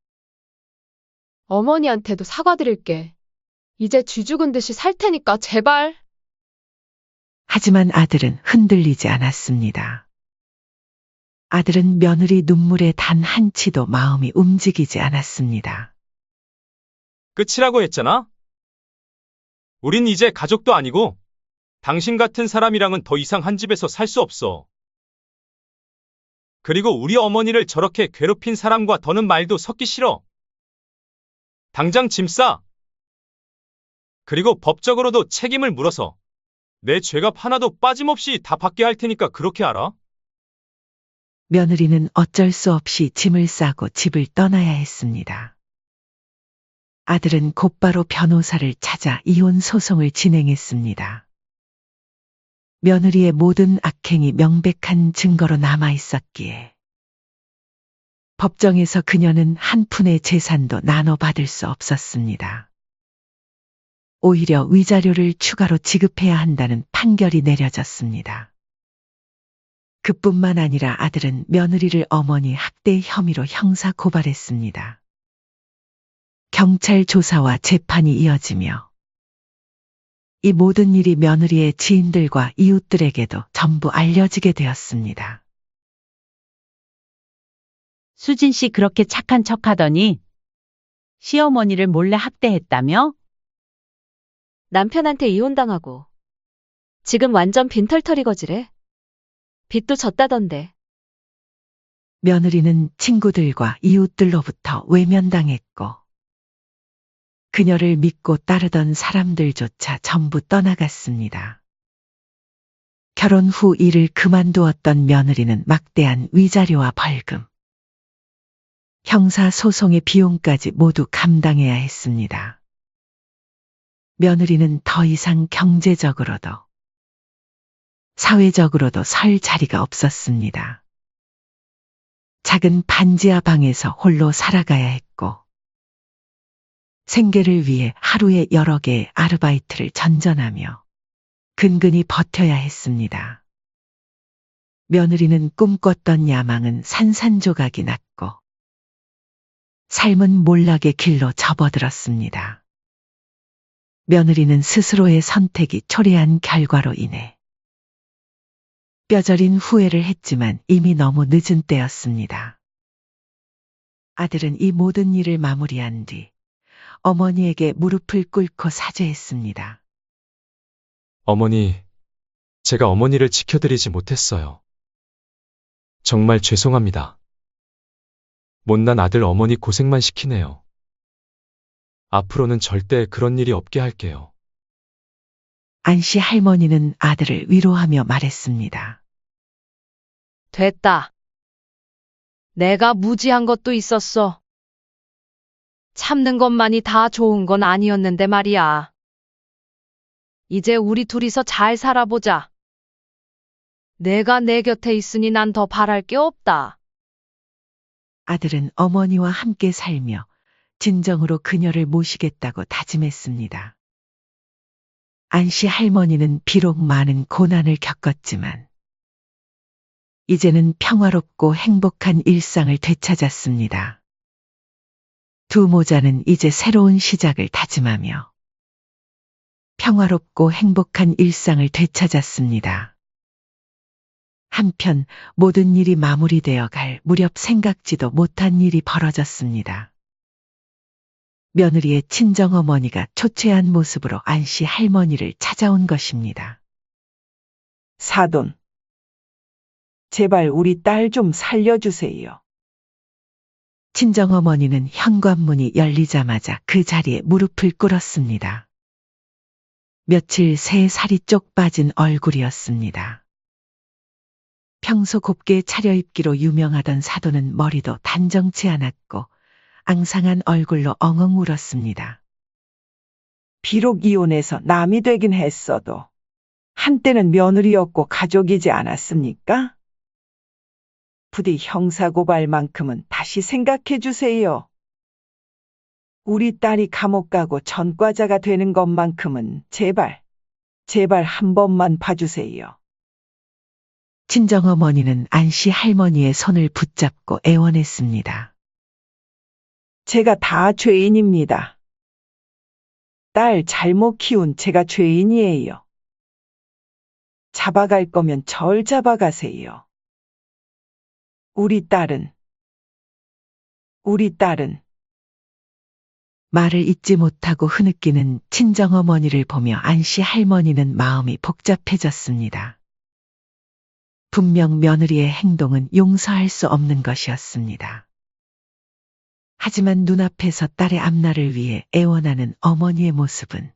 어머니한테도 사과드릴게. 이제 쥐 죽은 듯이 살 테니까 제발. 하지만 아들은 흔들리지 않았습니다. 아들은 며느리 눈물에 단 한치도 마음이 움직이지 않았습니다. 끝이라고 했잖아? 우린 이제 가족도 아니고 당신 같은 사람이랑은 더 이상 한 집에서 살 수 없어. 그리고 우리 어머니를 저렇게 괴롭힌 사람과 더는 말도 섞기 싫어. 당장 짐 싸. 그리고 법적으로도 책임을 물어서 내 죄값 하나도 빠짐없이 다 받게 할 테니까 그렇게 알아? 며느리는 어쩔 수 없이 짐을 싸고 집을 떠나야 했습니다. 아들은 곧바로 변호사를 찾아 이혼 소송을 진행했습니다. 며느리의 모든 악행이 명백한 증거로 남아 있었기에 법정에서 그녀는 한 푼의 재산도 나눠받을 수 없었습니다. 오히려 위자료를 추가로 지급해야 한다는 판결이 내려졌습니다. 그뿐만 아니라 아들은 며느리를 어머니 학대 혐의로 형사 고발했습니다. 경찰 조사와 재판이 이어지며 이 모든 일이 며느리의 지인들과 이웃들에게도 전부 알려지게 되었습니다. 수진 씨 그렇게 착한 척 하더니 시어머니를 몰래 학대했다며? 남편한테 이혼당하고 지금 완전 빈털터리거지래. 빚도 졌다던데. 며느리는 친구들과 이웃들로부터 외면당했고 그녀를 믿고 따르던 사람들조차 전부 떠나갔습니다. 결혼 후 일을 그만두었던 며느리는 막대한 위자료와 벌금, 형사소송의 비용까지 모두 감당해야 했습니다. 며느리는 더 이상 경제적으로도 사회적으로도 설 자리가 없었습니다. 작은 반지하 방에서 홀로 살아가야 했고, 생계를 위해 하루에 여러 개의 아르바이트를 전전하며 근근히 버텨야 했습니다. 며느리는 꿈꿨던 야망은 산산조각이 났고, 삶은 몰락의 길로 접어들었습니다. 며느리는 스스로의 선택이 초래한 결과로 인해 뼈저린 후회를 했지만 이미 너무 늦은 때였습니다. 아들은 이 모든 일을 마무리한 뒤 어머니에게 무릎을 꿇고 사죄했습니다. 어머니, 제가 어머니를 지켜드리지 못했어요. 정말 죄송합니다. 못난 아들 어머니 고생만 시키네요. 앞으로는 절대 그런 일이 없게 할게요. 안씨 할머니는 아들을 위로하며 말했습니다. 됐다. 내가 무지한 것도 있었어. 참는 것만이 다 좋은 건 아니었는데 말이야. 이제 우리 둘이서 잘 살아보자. 내가 내 곁에 있으니 난 더 바랄 게 없다. 아들은 어머니와 함께 살며 진정으로 그녀를 모시겠다고 다짐했습니다. 안씨 할머니는 비록 많은 고난을 겪었지만 이제는 평화롭고 행복한 일상을 되찾았습니다. 두 모자는 이제 새로운 시작을 다짐하며 평화롭고 행복한 일상을 되찾았습니다. 한편 모든 일이 마무리되어 갈 무렵 생각지도 못한 일이 벌어졌습니다. 며느리의 친정어머니가 초췌한 모습으로 안씨 할머니를 찾아온 것입니다. 사돈, 제발 우리 딸 좀 살려주세요. 친정어머니는 현관문이 열리자마자 그 자리에 무릎을 꿇었습니다. 며칠 새 살이 쪽 빠진 얼굴이었습니다. 평소 곱게 차려입기로 유명하던 사돈은 머리도 단정치 않았고 앙상한 얼굴로 엉엉 울었습니다. 비록 이혼해서 남이 되긴 했어도 한때는 며느리였고 가족이지 않았습니까? 부디 형사고발만큼은 다시 생각해 주세요. 우리 딸이 감옥 가고 전과자가 되는 것만큼은 제발 한 번만 봐주세요. 친정어머니는 안씨 할머니의 손을 붙잡고 애원했습니다. 제가 다 죄인입니다. 딸 잘못 키운 제가 죄인이에요. 잡아갈 거면 절 잡아가세요. 우리 딸은 말을 잇지 못하고 흐느끼는 친정어머니를 보며 안씨 할머니는 마음이 복잡해졌습니다. 분명 며느리의 행동은 용서할 수 없는 것이었습니다. 하지만 눈앞에서 딸의 앞날을 위해 애원하는 어머니의 모습은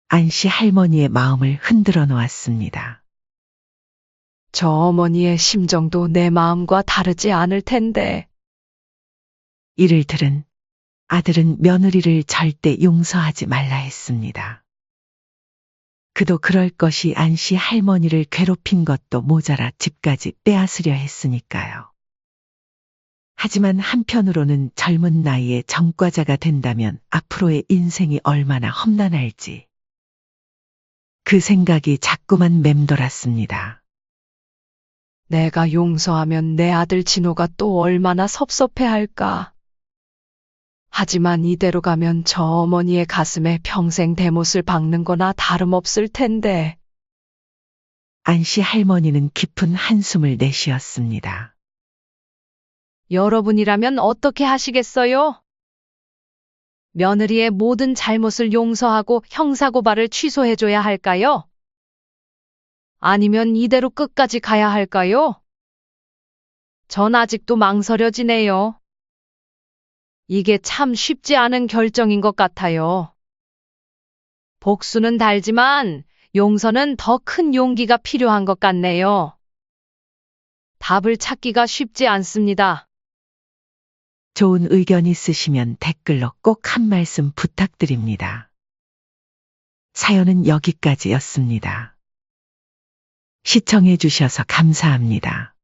안씨 할머니의 마음을 흔들어 놓았습니다. 저 어머니의 심정도 내 마음과 다르지 않을 텐데. 이를 들은 아들은 며느리를 절대 용서하지 말라 했습니다. 그도 그럴 것이 안씨 할머니를 괴롭힌 것도 모자라 집까지 빼앗으려 했으니까요. 하지만 한편으로는 젊은 나이에 전과자가 된다면 앞으로의 인생이 얼마나 험난할지 그 생각이 자꾸만 맴돌았습니다. 내가 용서하면 내 아들 진호가 또 얼마나 섭섭해할까. 하지만 이대로 가면 저 어머니의 가슴에 평생 대못을 박는 거나 다름없을 텐데. 안씨 할머니는 깊은 한숨을 내쉬었습니다. 여러분이라면 어떻게 하시겠어요? 며느리의 모든 잘못을 용서하고 형사고발을 취소해줘야 할까요? 아니면 이대로 끝까지 가야 할까요? 전 아직도 망설여지네요. 이게 참 쉽지 않은 결정인 것 같아요. 복수는 달지만 용서는 더 큰 용기가 필요한 것 같네요. 답을 찾기가 쉽지 않습니다. 좋은 의견 있으시면 댓글로 꼭 한 말씀 부탁드립니다. 사연은 여기까지였습니다. 시청해 주셔서 감사합니다.